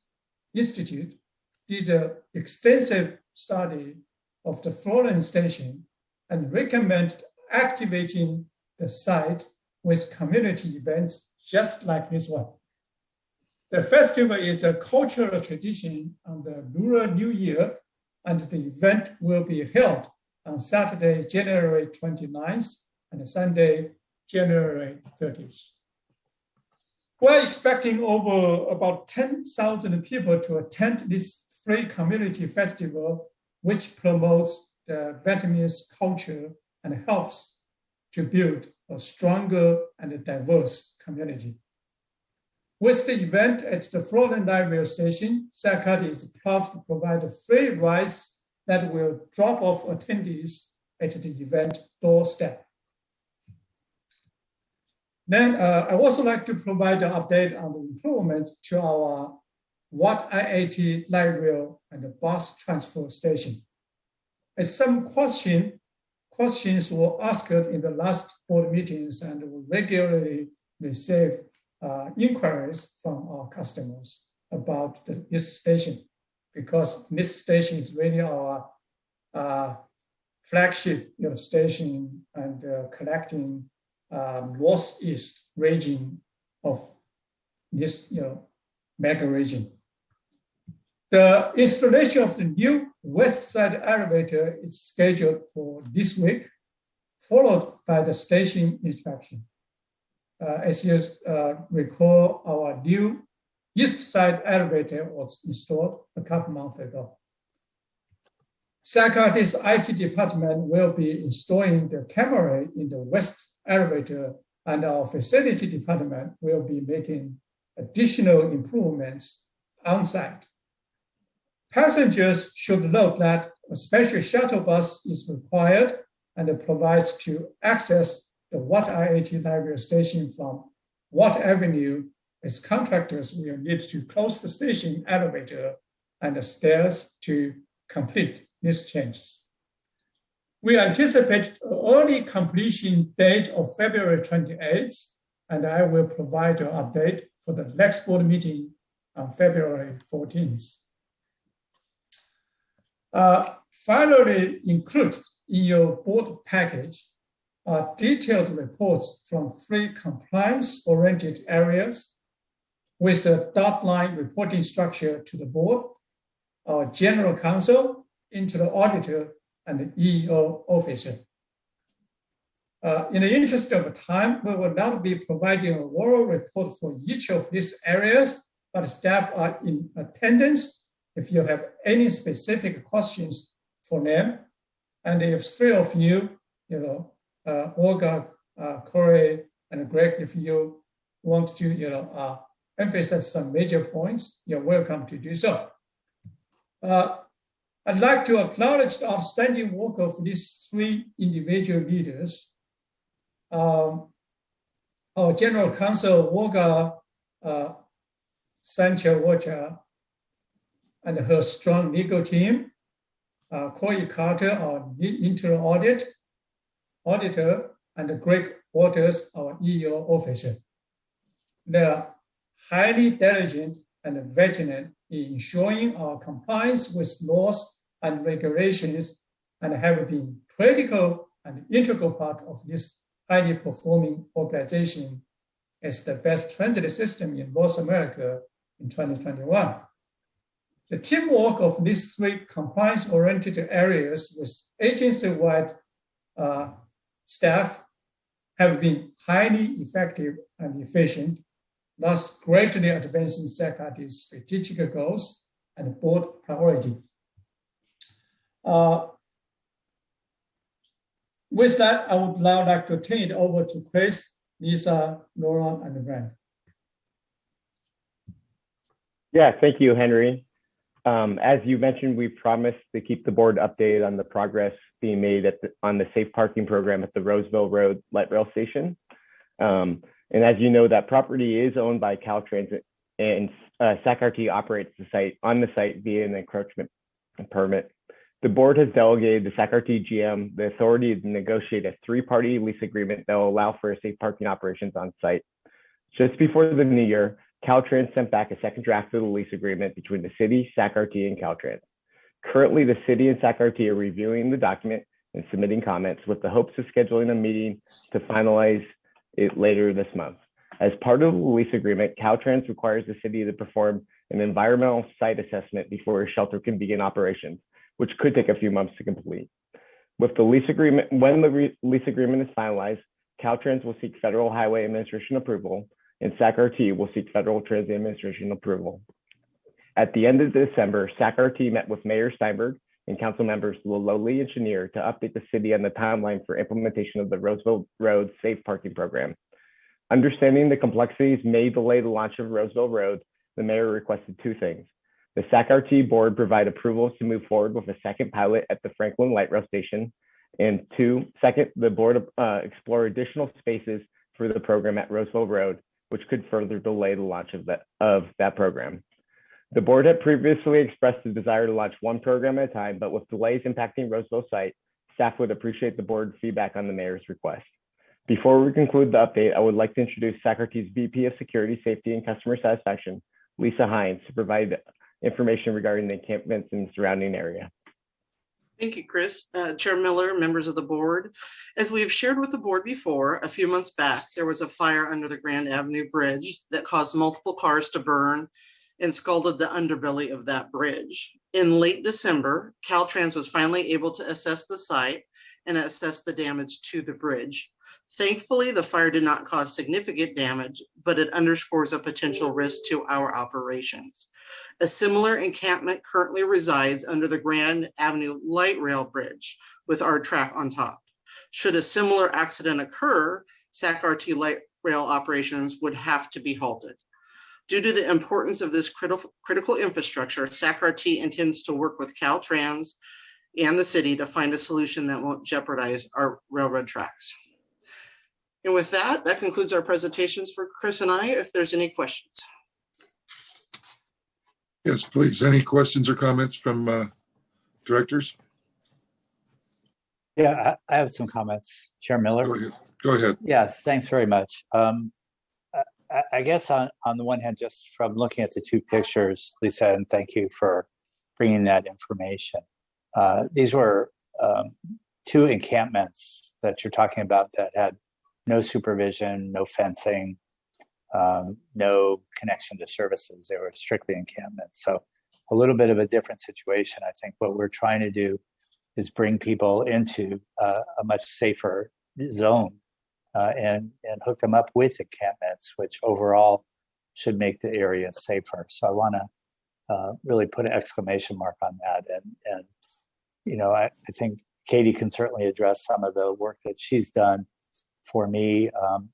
Institute did an extensive study of the Florence Station and recommended activating the site with community events just like this one. The festival is a cultural tradition on the Lunar New Year, and the event will be held on Saturday, January 29th and Sunday, January 30th. We're expecting over about 10,000 people to attend this free community festival, which promotes the Vietnamese culture and helps to build a stronger and diverse community. With the event at the Floating Rail Station, SACAT is proud to provide free rides that will drop off attendees at the event doorstep. Then I also like to provide an update on the improvement to our Watt I-80 light rail and the bus transfer station. As some questions were asked in the last board meetings, and we regularly receive inquiries from our customers about this station, because this station is really our flagship station and collecting northeast region of this mega region. The installation of the new west side elevator is scheduled for this week, followed by the station inspection. As you recall, our new east side elevator was installed a couple months ago. SACAT's IT department will be installing the camera in the west elevator, and our facility department will be making additional improvements on site. Passengers should note that a special shuttle bus is required and provides to access the Watt I-80 library station from Watt Avenue, as contractors will need to close the station elevator and the stairs to complete these changes. We anticipate an early completion date of February 28th, and I will provide an update for the next board meeting on February 14th. Finally, included in your board package are detailed reports from 3 compliance-oriented areas with a dot line reporting structure to the board, our general counsel, internal auditor, and the EO officer. In the interest of time, we will not be providing a oral report for each of these areas, but staff are in attendance if you have any specific questions for them. And if 3 of you, Olga, Corey, and Greg, if you want to, emphasize some major points, you're welcome to do so. I'd like to acknowledge the outstanding work of these 3 individual leaders. Our General Counsel, Olga Sancha-Wacha, and her strong legal team, Corey Carter, our internal auditor, and Greg Waters, our EO officer. They are highly diligent and vigilant in ensuring our compliance with laws and regulations, and have been critical and integral part of this highly performing organization as the best transit system in North America in 2021. The teamwork of these 3 compliance-oriented areas with agency-wide staff have been highly effective and efficient, thus greatly advancing SACAT's strategic goals and board priorities. With that, I would now like to turn it over to Chris, Lisa, Laura, and Brent. Yeah, thank you, Henry. As you mentioned, we promised to keep the board updated on the progress being made on the safe parking program at the Roseville Road Light Rail Station. And as you know, that property is owned by Caltrans, and SACRT operates on the site via an encroachment permit. The board has delegated the SACRT GM the authority to negotiate a 3-party lease agreement that will allow for safe parking operations on site. Just before the new year, Caltrans sent back a second draft of the lease agreement between the city, SACRT, and Caltrans. Currently, the city and SACRT are reviewing the document and submitting comments with the hopes of scheduling a meeting to finalize later this month. As part of the lease agreement, Caltrans requires the city to perform an environmental site assessment before a shelter can begin operations, which could take a few months to complete. With the lease agreement, when the lease agreement is finalized, Caltrans will seek Federal Highway Administration approval, and SAC-RT will seek Federal Transit Administration approval. At the end of December, SAC-RT met with Mayor Steinberg and council members Lololi and Chenier to update the city on the timeline for implementation of the Roseville Road Safe Parking Program. Understanding the complexities may delay the launch of Roseville Road, the mayor requested two things. The SAC-RT board provide approvals to move forward with a second pilot at the Franklin Light Rail Station. And second, the board explore additional spaces for the program at Roseville Road, which could further delay the launch of that program. The board had previously expressed the desire to launch one program at a time, but with delays impacting Roseville site, staff would appreciate the board's feedback on the mayor's request. Before we conclude the update, I would like to introduce SAC-RT's VP of Security, Safety, and Customer Satisfaction, Lisa Hines, to provide information regarding the encampments in the surrounding area. Thank you, Chris. Chair Miller, members of the board. As we have shared with the board before, a few months back, there was a fire under the Grand Avenue Bridge that caused multiple cars to burn and scalded the underbelly of that bridge. In late December, Caltrans was finally able to assess the site and assess the damage to the bridge. Thankfully, the fire did not cause significant damage, but it underscores a potential risk to our operations. A similar encampment currently resides under the Grand Avenue Light Rail Bridge with our track on top. Should a similar accident occur, SAC-RT light rail operations would have to be halted. Due to the importance of this critical infrastructure, SAC-RT intends to work with Caltrans and the city to find a solution that won't jeopardize our railroad tracks. And with that, that concludes our presentations for Chris and I. If there's any questions. Yes, please. Any questions or comments from directors? Yeah, I have some comments. Chair Miller. Go ahead. Yeah, thanks very much. I guess on the one hand, just from looking at the two pictures, Lisa, and thank you for bringing that information. These were two encampments that you're talking about that had no supervision, no fencing, no connection to services. They were strictly encampments. So a little bit of a different situation. I think what we're trying to do is bring people into a much safer zone and hook them up with encampments, which overall should make the area safer. So I want to really put an exclamation mark on that. And you know, I think Katie can certainly address some of the work that she's done for me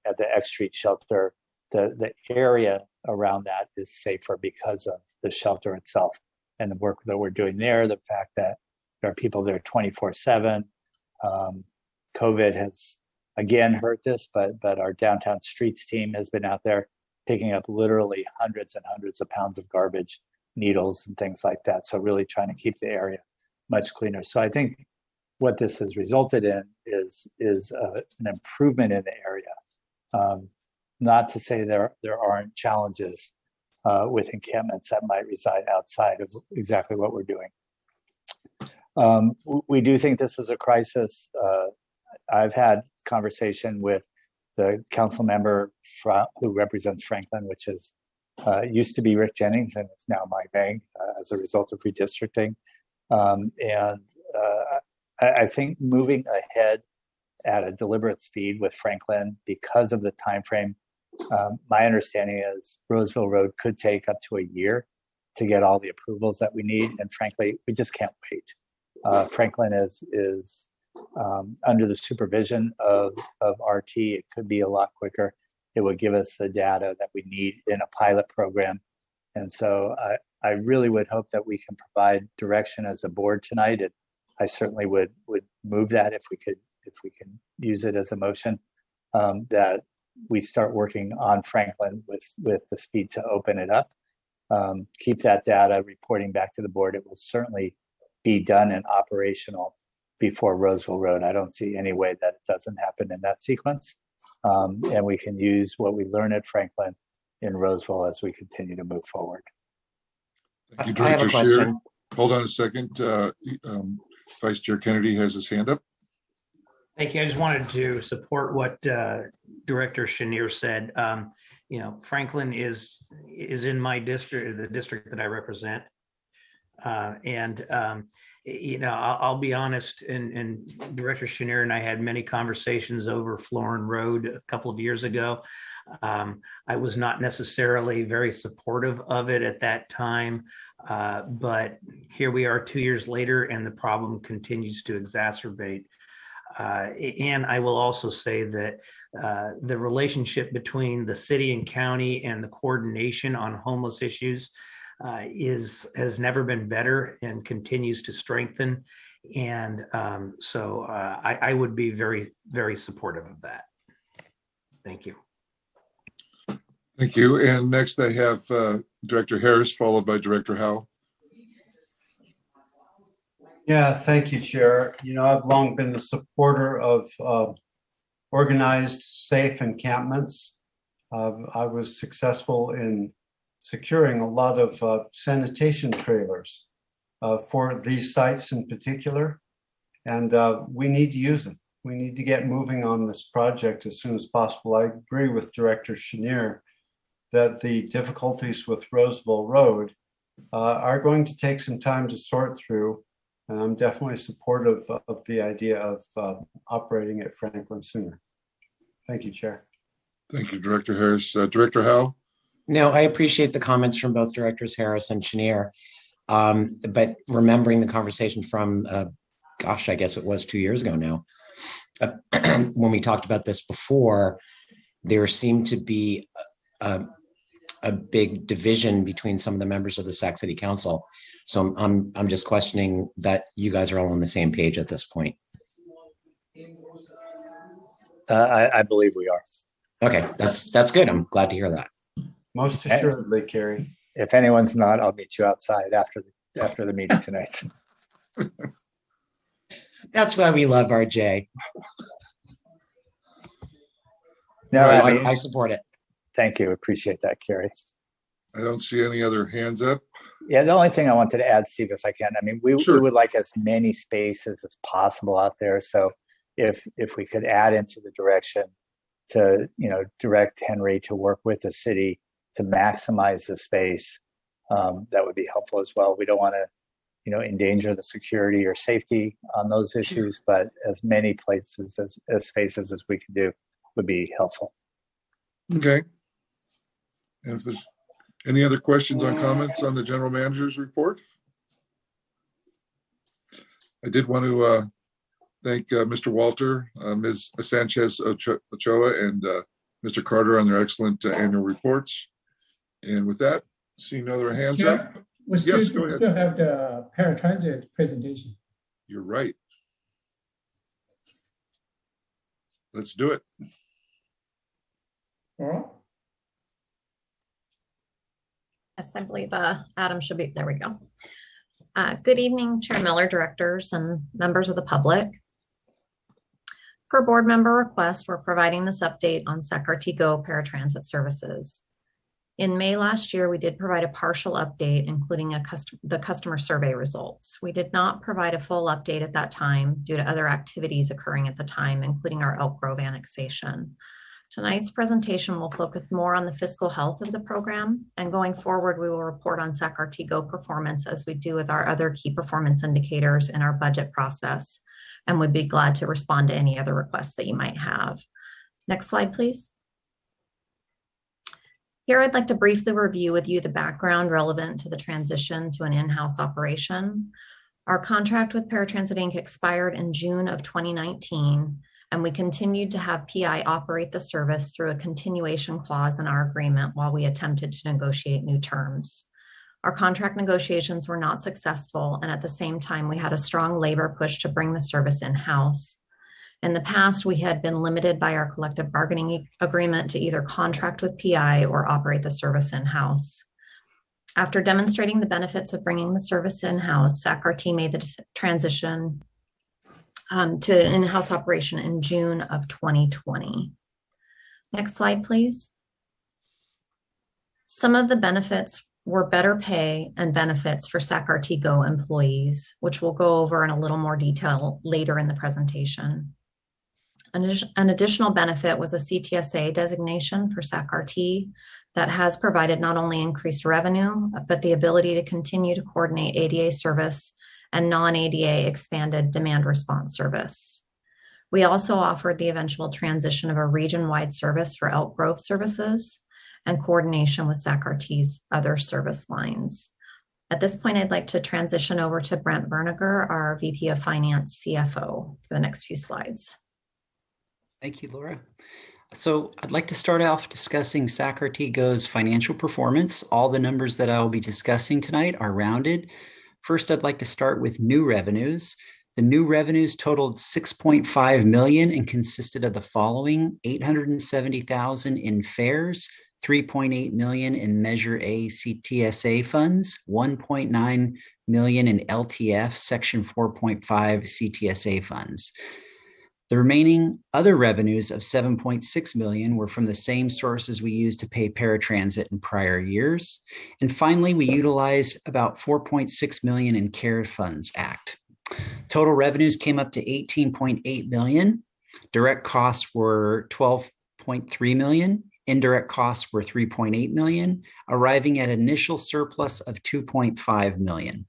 at the X Street shelter. The area around that is safer because of the shelter itself and the work that we're doing there, the fact that there are people there 24/7. COVID has again hurt this, but our downtown streets team has been out there picking up literally hundreds and hundreds of pounds of garbage, needles and things like that. So really trying to keep the area much cleaner. So I think what this has resulted in is an improvement in the area. Not to say there aren't challenges with encampments that might reside outside of exactly what we're doing. We do think this is a crisis. I've had conversation with the council member who represents Franklin, which is used to be Rick Jennings and it's now Mike Bang as a result of redistricting. I think moving ahead at a deliberate speed with Franklin because of the time frame, my understanding is Roseville Road could take up to a year to get all the approvals that we need. And frankly, we just can't wait. Franklin is under the supervision of RT. It could be a lot quicker. It would give us the data that we need in a pilot program. And so I really would hope that we can provide direction as a board tonight. And I certainly would move that if we can use it as a motion, that we start working on Franklin with the speed to open it up. Keep that data reporting back to the board. It will certainly be done and operational before Roseville Road. I don't see any way that it doesn't happen in that sequence. And we can use what we learn at Franklin in Roseville as we continue to move forward. Thank you, Director Scheer. Hold on a second. Vice Chair Kennedy has his hand up. Thank you. I just wanted to support what Director Chenier said. Franklin is in my district, the district that I represent. I'll be honest, and Director Chenier and I had many conversations over Florin Road a couple of years ago. I was not necessarily very supportive of it at that time, but here we are 2 years later and the problem continues to exacerbate. And I will also say that the relationship between the city and county and the coordination on homeless issues has never been better and continues to strengthen. And so I would be very, very supportive of that. Thank you. Thank you. And next I have Director Harris, followed by Director Howe. Yeah, thank you, Chair. I've long been a supporter of organized, safe encampments. I was successful in securing a lot of sanitation trailers for these sites in particular, and we need to use them. We need to get moving on this project as soon as possible. I agree with Director Chenier that the difficulties with Roseville Road are going to take some time to sort through. And I'm definitely supportive of the idea of operating at Franklin sooner. Thank you, Chair. Thank you, Director Harris. Director Howe? No, I appreciate the comments from both Directors Harris and Chenier. But remembering the conversation from, I guess it was 2 years ago now, when we talked about this before, there seemed to be a big division between some of the members of the Sac City Council. So I'm just questioning that you guys are all on the same page at this point. I believe we are. Okay, that's good. I'm glad to hear that. Most assuredly, Carrie. If anyone's not, I'll meet you outside after the meeting tonight. That's why we love RJ. No, I support it. Thank you. Appreciate that, Carrie. I don't see any other hands up. Yeah, the only thing I wanted to add, Steve, if I can, we would like as many spaces as possible out there. So if we could add into the direction to, direct Henry to work with the city to maximize the space, that would be helpful as well. We don't want to, endanger the security or safety on those issues, but as many places as spaces as we can do would be helpful. Okay. And if there's any other questions or comments on the general manager's report? I did want to thank Mr. Walter, Ms. Sanchez Ochoa, and Mr. Carter on their excellent annual reports. And with that, seeing no other hands up. We still have the paratransit presentation. You're right. Let's do it. All right. Yes, I believe Adam should be, there we go. Good evening, Chair Miller, directors, and members of the public. Per board member request, we're providing this update on SAC-RT Go paratransit services. In May last year, we did provide a partial update, including the customer survey results. We did not provide a full update at that time due to other activities occurring at the time, including our Elk Grove annexation. Tonight's presentation will focus more on the fiscal health of the program, and going forward, we will report on SAC-RT Go performance as we do with our other key performance indicators in our budget process, and we'd be glad to respond to any other requests that you might have. Next slide, please. Here, I'd like to briefly review with you the background relevant to the transition to an in-house operation. Our contract with Paratransit Inc. expired in June of 2019, and we continued to have PI operate the service through a continuation clause in our agreement while we attempted to negotiate new terms. Our contract negotiations were not successful, and at the same time, we had a strong labor push to bring the service in-house. In the past, we had been limited by our collective bargaining agreement to either contract with PI or operate the service in-house. After demonstrating the benefits of bringing the service in-house, SAC-RT made the transition to an in-house operation in June of 2020. Next slide, please. Some of the benefits were better pay and benefits for SAC-RT Go employees, which we'll go over in a little more detail later in the presentation. An additional benefit was a CTSA designation for SAC-RT that has provided not only increased revenue, but the ability to continue to coordinate ADA service and non-ADA expanded demand response service. We also offered the eventual transition of a region-wide service for Elk Grove services and coordination with SAC-RT's other service lines. At this point, I'd like to transition over to Brent Berniger, our VP of Finance CFO, for the next few slides. Thank you, Laura. So I'd like to start off discussing SAC-RT Go's financial performance. All the numbers that I will be discussing tonight are rounded. First, I'd like to start with new revenues. The new revenues totaled $6.5 million and consisted of the following: $870,000 in fares, $3.8 million in Measure A CTSA funds, $1.9 million in LTF Section 4.5 CTSA funds. The remaining other revenues of $7.6 million were from the same sources we used to pay paratransit in prior years. And finally, we utilized about $4.6 million in CARES Funds Act. Total revenues came up to $18.8 million. Direct costs were $12.3 million. Indirect costs were $3.8 million, arriving at an initial surplus of $2.5 million.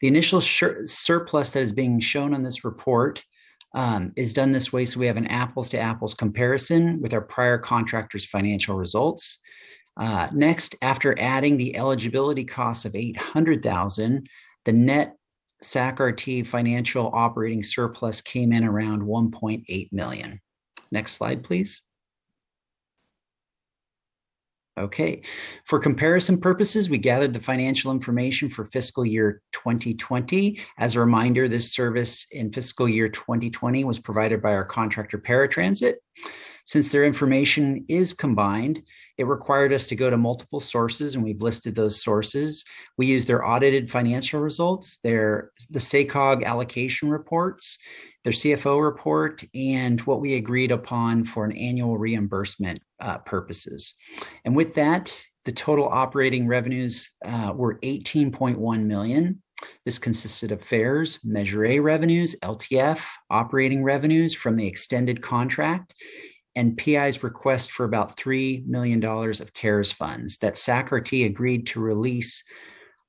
The initial surplus that is being shown on this report is done this way so we have an apples to apples comparison with our prior contractor's financial results. Next, after adding the eligibility costs of $800,000, the net SAC-RT financial operating surplus came in around $1.8 million. Next slide, please. Okay, for comparison purposes, we gathered the financial information for fiscal year 2020. As a reminder, this service in fiscal year 2020 was provided by our contractor Paratransit. Since their information is combined, it required us to go to multiple sources, and we've listed those sources. We used their audited financial results, the SACOG allocation reports, their CFO report, and what we agreed upon for an annual reimbursement purposes. And with that, the total operating revenues were $18.1 million. This consisted of fares, Measure A revenues, LTF, operating revenues from the extended contract, and PI's request for about $3 million of CARES funds that SAC-RT agreed to release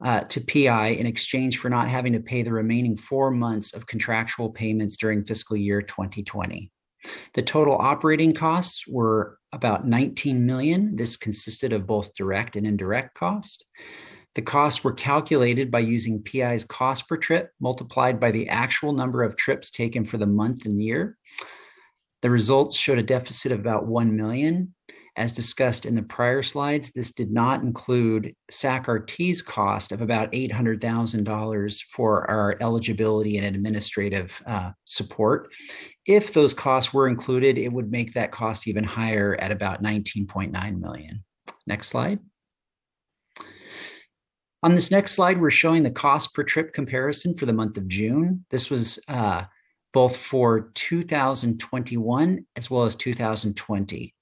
to PI in exchange for not having to pay the remaining 4 months of contractual payments during fiscal year 2020. The total operating costs were about $19 million. This consisted of both direct and indirect cost. The costs were calculated by using PI's cost per trip multiplied by the actual number of trips taken for the month and year. The results showed a deficit of about $1 million. As discussed in the prior slides, this did not include SAC-RT's cost of about $800,000 for our eligibility and administrative support. If those costs were included, it would make that cost even higher at about $19.9 million. Next slide. On this next slide, we're showing the cost per trip comparison for the month of June. This was both for 2021 as well as 2020.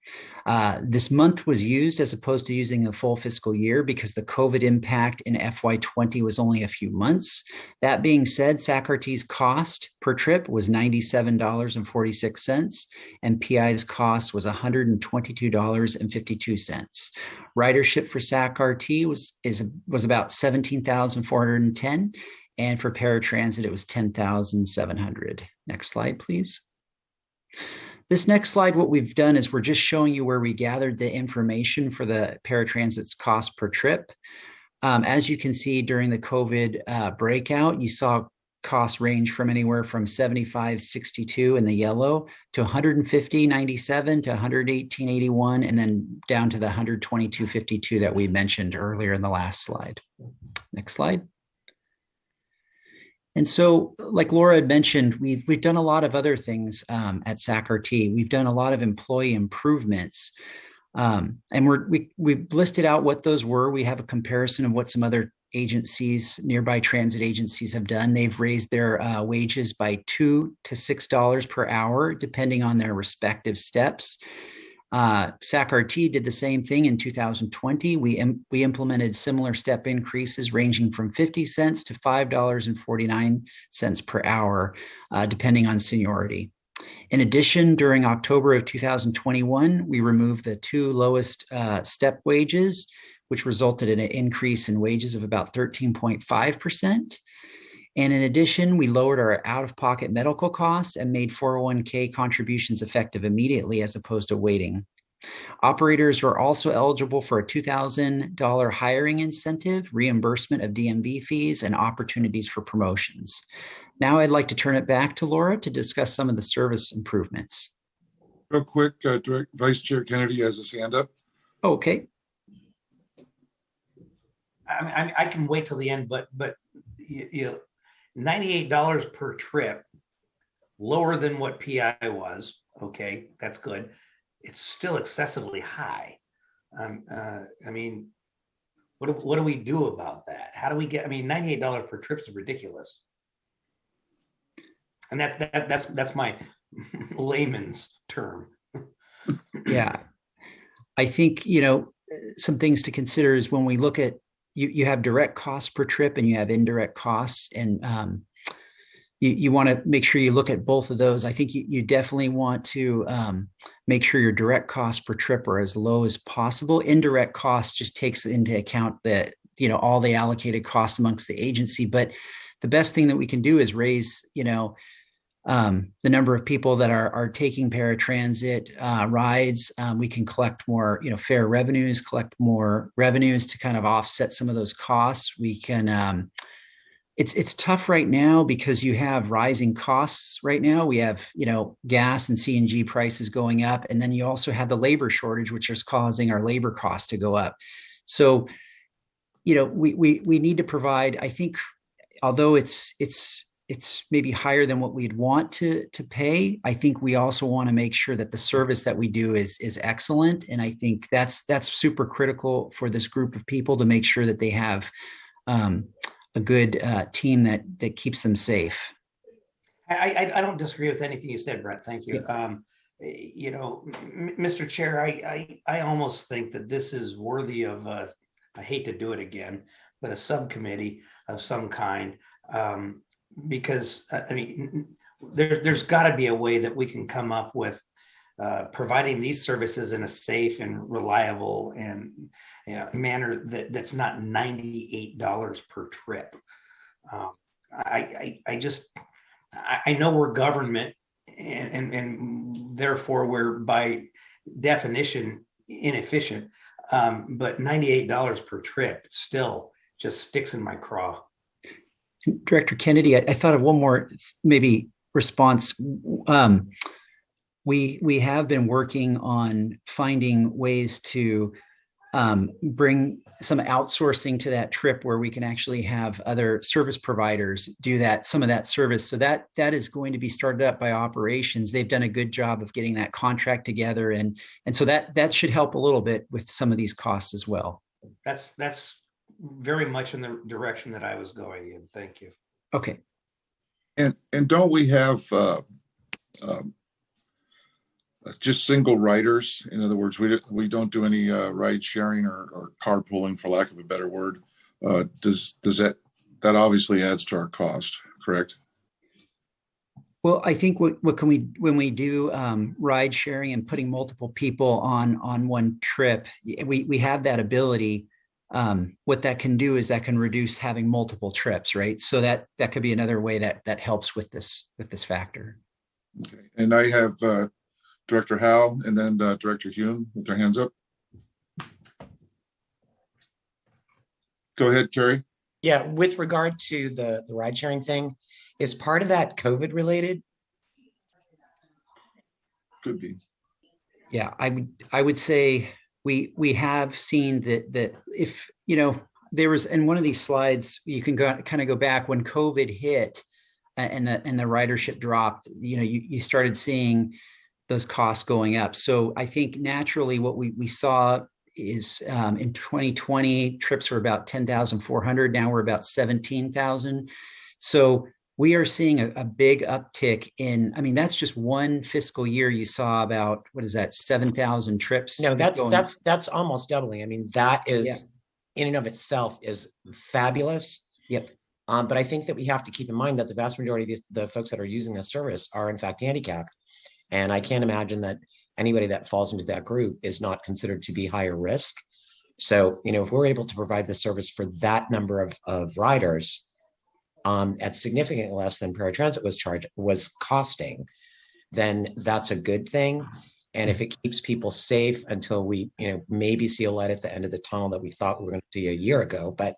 This month was used as opposed to using the full fiscal year because the COVID impact in FY20 was only a few months. That being said, SAC-RT's cost per trip was $97.46 and PI's cost was $122.52. Ridership for SAC-RT was about 17,410. And for paratransit, it was 10,700. Next slide, please. This next slide, what we've done is we're just showing you where we gathered the information for the paratransit's cost per trip. As you can see, during the COVID breakout, you saw costs range from anywhere from $75.62 in the yellow to $150.97 to $118.81, and then down to the $122.52 that we mentioned earlier in the last slide. Next slide. And so, like Laura had mentioned, we've done a lot of other things at SAC-RT. We've done a lot of employee improvements, and we've listed out what those were. We have a comparison of what some other agencies, nearby transit agencies, have done. They've raised their wages by $2 to $6 per hour, depending on their respective steps. SAC-RT did the same thing in 2020. We implemented similar step increases ranging from 50 cents to $5.49 per hour, depending on seniority. In addition, during October of 2021, we removed the two lowest step wages, which resulted in an increase in wages of about 13.5%. And in addition, we lowered our out-of-pocket medical costs and made 401k contributions effective immediately as opposed to waiting. Operators were also eligible for a $2,000 hiring incentive, reimbursement of DMV fees, and opportunities for promotions. Now I'd like to turn it back to Laura to discuss some of the service improvements. Real quick, Vice Chair Kennedy has his hand up. Okay. I can wait till the end, but you know, $98 per trip, lower than what PI was. Okay, that's good. It's still excessively high. I mean, what do we do about that? How do we get? I mean, $98 per trip is ridiculous, and that's my layman's term. Yeah, I think, you know, some things to consider is when we look at you have direct costs per trip and you have indirect costs, and you want to make sure you look at both of those. I think you definitely want to make sure your direct costs per trip are as low as possible. Indirect costs just takes into account that, you know, all the allocated costs amongst the agency. But the best thing that we can do is raise, you know, the number of people that are taking paratransit rides. We can collect more, you know, fare revenues, collect more revenues to kind of offset some of those costs. We can, it's tough right now because you have rising costs right now. We have, you know, gas and CNG prices going up, and then you also have the labor shortage, which is causing our labor costs to go up. So, you know, we need to provide, I think, although it's maybe higher than what we'd want to pay, I think we also want to make sure that the service that we do is excellent. And I think that's super critical for this group of people to make sure that they have a good team that keeps them safe. I don't disagree with anything you said, Brett. Thank you. You know, Mr. Chair, I almost think that this is worthy of I hate to do it again, but a subcommittee of some kind. Because I mean, there's got to be a way that we can come up with providing these services in a safe and reliable and, you know, manner that's not $98 per trip. I know we're government and therefore we're by definition inefficient, but $98 per trip still just sticks in my craw. Director Kennedy, I thought of one more maybe response. We have been working on finding ways to bring some outsourcing to that trip where we can actually have other service providers do some of that service. So that is going to be started up by operations. They've done a good job of getting that contract together, and so that should help a little bit with some of these costs as well. That's very much in the direction that I was going in. Thank you. Okay. And don't we have just single riders? In other words, we don't do any ride sharing or carpooling, for lack of a better word. Does that obviously adds to our cost, correct? Well, I think what can we, when we do ride sharing and putting multiple people on one trip, we have that ability. What that can do is that can reduce having multiple trips, right? So that could be another way that helps with this factor. Okay, and I have Director Howell and then Director Hume with their hands up. Go ahead, Carrie. Yeah, with regard to the ride sharing thing, is part of that COVID related? Could be. Yeah, I would say we have seen that if, you know, there was in one of these slides, you can kind of go back when COVID hit and the ridership dropped, you know, you started seeing those costs going up. So I think naturally what we saw is in 2020, trips were about 10,400. Now we're about 17,000. So we are seeing a big uptick in, I mean, that's just one fiscal year. You saw about, what is that, 7,000 trips? No, that's almost doubling. I mean, that is in and of itself is fabulous. Yep. But I think that we have to keep in mind that the vast majority of the folks that are using this service are in fact handicapped. And I can't imagine that anybody that falls into that group is not considered to be higher risk. So, if we're able to provide the service for that number of riders at significantly less than paratransit was costing, then that's a good thing. And if it keeps people safe until we, maybe see a light at the end of the tunnel that we thought we were going to see a year ago. But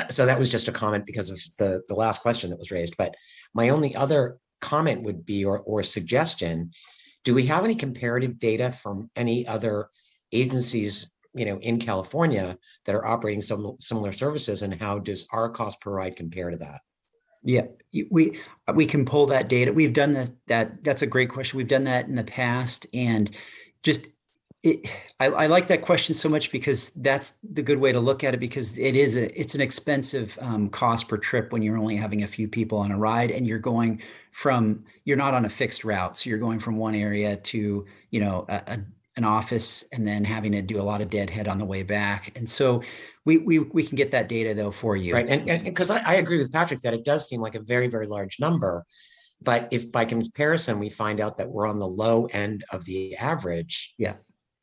so that was just a comment because of the last question that was raised. But my only other comment would be, or suggestion, do we have any comparative data from any other agencies, in California that are operating some similar services, and how does our cost per ride compare to that? Yeah, we can pull that data. We've done that's a great question. We've done that in the past, and I like that question so much because that's the good way to look at it, because it's an expensive cost per trip when you're only having a few people on a ride, and you're not on a fixed route. So you're going from one area to, an office, and then having to do a lot of deadhead on the way back. And so we can get that data though for you. Right. And because I agree with Patrick that it does seem like a very, very large number. But if by comparison, we find out that we're on the low end of the average,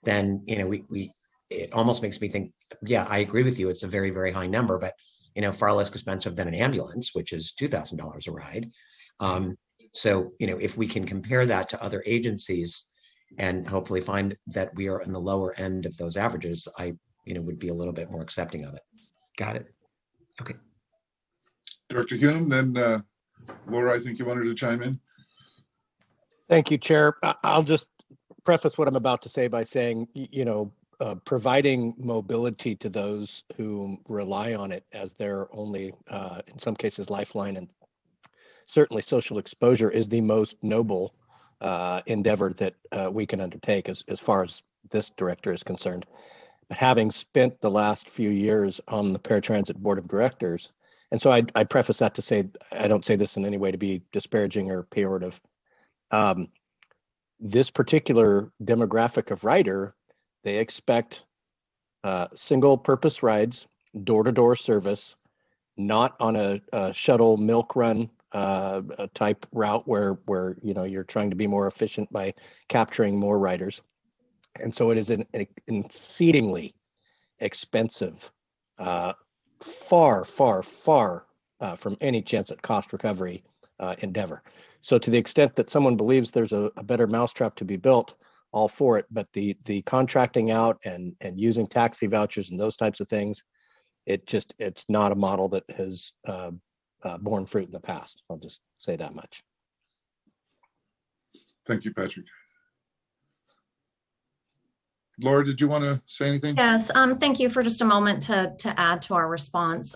then, it almost makes me think, yeah, I agree with you. It's a very, very high number, but, far less expensive than an ambulance, which is $2,000 a ride. So, if we can compare that to other agencies and hopefully find that we are in the lower end of those averages, I, would be a little bit more accepting of it. Got it. Okay. Director Hume, then Laura, I think you wanted to chime in. Thank you, Chair. I'll just preface what I'm about to say by saying, providing mobility to those who rely on it as their only, in some cases, lifeline, and certainly social exposure is the most noble endeavor that we can undertake as far as this director is concerned. But having spent the last few years on the Paratransit Board of Directors, and so I preface that to say, I don't say this in any way to be disparaging or pejorative. This particular demographic of rider, they expect single purpose rides, door-to-door service, not on a shuttle milk run type route where you're trying to be more efficient by capturing more riders. And so it is an exceedingly expensive, far from any chance at cost recovery endeavor. So to the extent that someone believes there's a better mousetrap to be built, all for it. But the contracting out and using taxi vouchers and those types of things, it's not a model that has borne fruit in the past. I'll just say that much. Thank you, Patrick. Laura, did you want to say anything? Yes, thank you for just a moment to add to our response.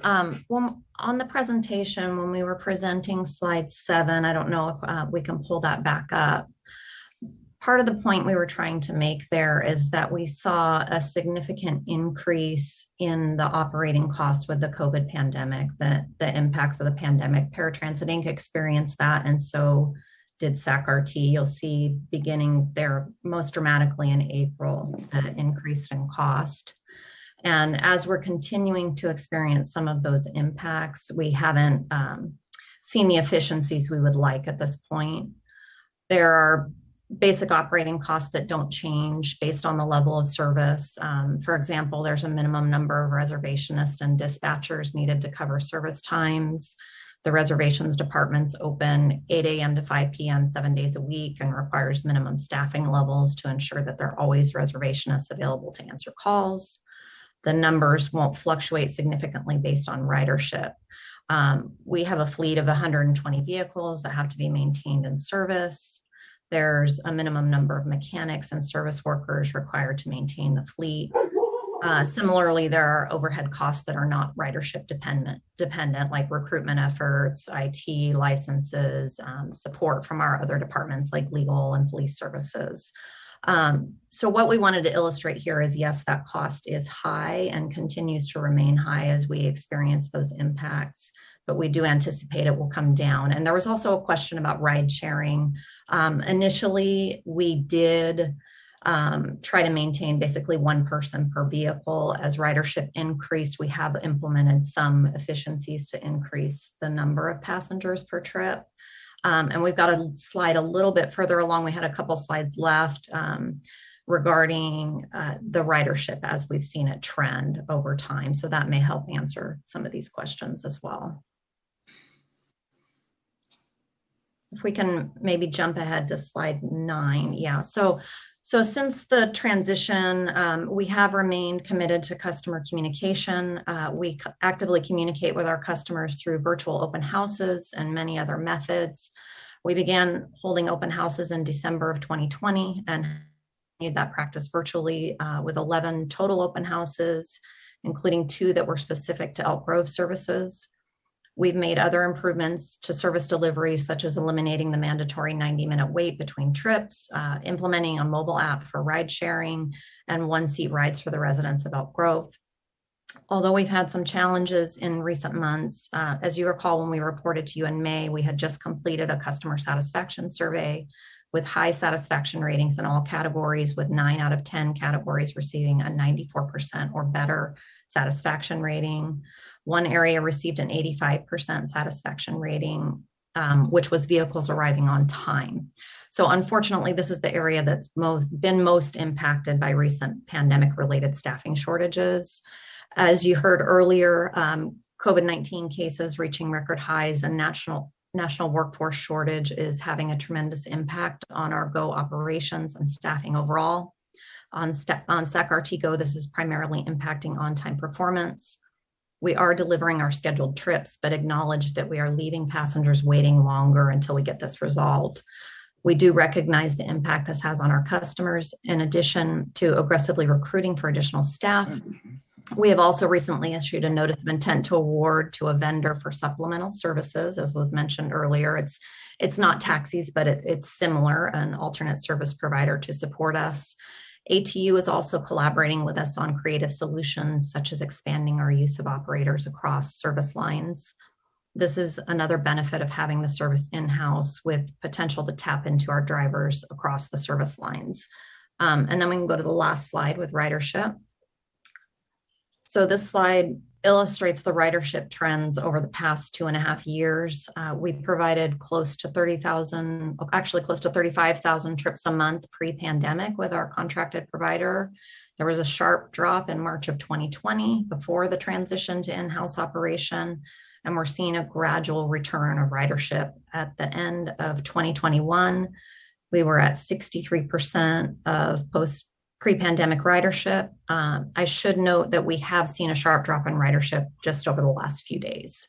Well, on the presentation, when we were presenting slide 7, I don't know if we can pull that back up. Part of the point we were trying to make there is that we saw a significant increase in the operating costs with the COVID pandemic, the impacts of the pandemic. Paratransit Inc. experienced that, and so did SAC-RT. You'll see beginning there most dramatically in April, the increase in cost. And as we're continuing to experience some of those impacts, we haven't seen the efficiencies we would like at this point. There are basic operating costs that don't change based on the level of service. For example, there's a minimum number of reservationists and dispatchers needed to cover service times. The reservations department's open 8 a.m. to 5 p.m. 7 days a week and requires minimum staffing levels to ensure that there are always reservationists available to answer calls. The numbers won't fluctuate significantly based on ridership. We have a fleet of 120 vehicles that have to be maintained and serviced. There's a minimum number of mechanics and service workers required to maintain the fleet. Similarly, there are overhead costs that are not ridership dependent, like recruitment efforts, IT licenses, support from our other departments like legal and police services. So what we wanted to illustrate here is, yes, that cost is high and continues to remain high as we experience those impacts, but we do anticipate it will come down. And there was also a question about ride sharing. Initially, we did try to maintain basically one person per vehicle. As ridership increased, we have implemented some efficiencies to increase the number of passengers per trip. And we've got a slide a little bit further along. We had a couple slides left regarding the ridership as we've seen it trend over time. So that may help answer some of these questions as well. If we can maybe jump ahead to slide 9. Yeah, so since the transition, we have remained committed to customer communication. We actively communicate with our customers through virtual open houses and many other methods. We began holding open houses in December of 2020 and continued that practice virtually with 11 total open houses, including 2 that were specific to Elk Grove services. We've made other improvements to service delivery, such as eliminating the mandatory 90-minute wait between trips, implementing a mobile app for ride sharing, and one-seat rides for the residents of Elk Grove. Although we've had some challenges in recent months, as you recall, when we reported to you in May, we had just completed a customer satisfaction survey with high satisfaction ratings in all categories, with 9 out of 10 categories receiving a 94% or better satisfaction rating. One area received an 85% satisfaction rating, which was vehicles arriving on time. So unfortunately, this is the area that's been most impacted by recent pandemic-related staffing shortages. As you heard earlier, COVID-19 cases reaching record highs and national workforce shortage is having a tremendous impact on our GO operations and staffing overall. On SAC-RT-GO, this is primarily impacting on-time performance. We are delivering our scheduled trips, but acknowledge that we are leaving passengers waiting longer until we get this resolved. We do recognize the impact this has on our customers. In addition to aggressively recruiting for additional staff, we have also recently issued a notice of intent to award to a vendor for supplemental services, as was mentioned earlier. It's not taxis, but it's similar, an alternate service provider to support us. ATU is also collaborating with us on creative solutions, such as expanding our use of operators across service lines. This is another benefit of having the service in-house, with potential to tap into our drivers across the service lines. And then we can go to the last slide with ridership. So this slide illustrates the ridership trends over the past 2.5 years. We provided close to 35,000 trips a month pre-pandemic with our contracted provider. There was a sharp drop in March of 2020 before the transition to in-house operation, and we're seeing a gradual return of ridership. At the end of 2021, we were at 63% of pre-pandemic ridership. I should note that we have seen a sharp drop in ridership just over the last few days.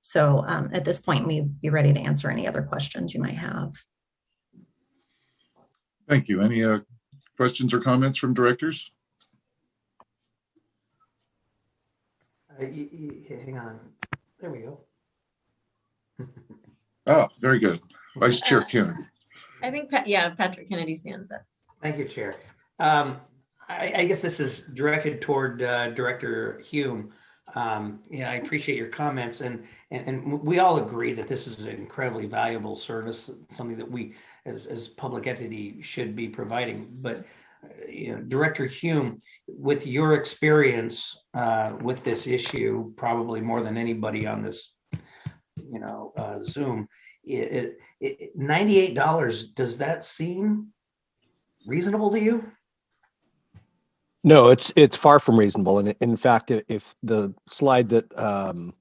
So at this point, we'd be ready to answer any other questions you might have. Thank you. Any questions or comments from directors? Hang on. There we go. Oh, very good. Vice Chair Kennedy. I think, Patrick Kennedy's hands up. Thank you, Chair. I guess this is directed toward Director Hume. I appreciate your comments, and we all agree that this is an incredibly valuable service, something that we as public entity should be providing. But Director Hume, with your experience with this issue, probably more than anybody on this Zoom, $98, does that seem reasonable to you? No, it's far from reasonable. And in fact, if the slide that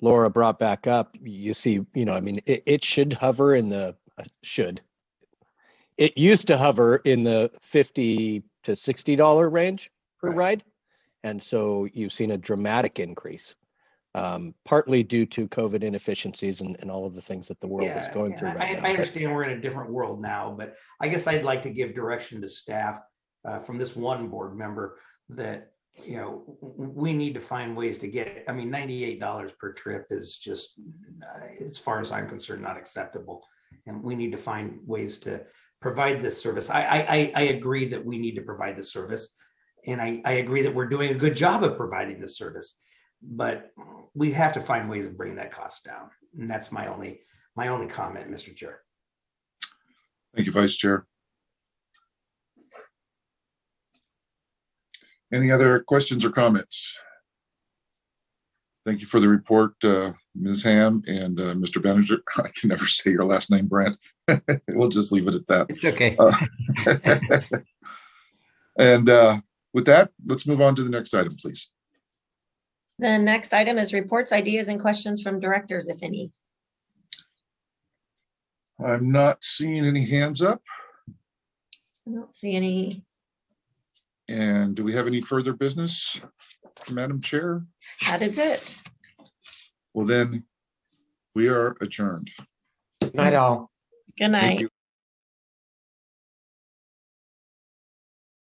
Laura brought back up, you see, it should hover in the It used to hover in the $50 to $60 range per ride, and so you've seen a dramatic increase, partly due to COVID inefficiencies and all of the things that the world is going through right now. I understand we're in a different world now, but I guess I'd like to give direction to staff from this one board member that we need to find ways to get it. I mean, $98 per trip is just, as far as I'm concerned, not acceptable, and we need to find ways to provide this service. I agree that we need to provide this service, and I agree that we're doing a good job of providing this service, but we have to find ways of bringing that cost down, and that's my only comment, Mr. Chair. Thank you, Vice Chair. Any other questions or comments? Thank you for the report, Ms. Ham and Mr. Benninger. I can never say your last name, Brent. We'll just leave it at that. It's okay. And with that, let's move on to the next item, please. The next item is reports, ideas, and questions from directors, if any. I'm not seeing any hands up. I don't see any. And do we have any further business, Madam Chair? That is it. Well, then we are adjourned. Good night, all. Good night. Thank you.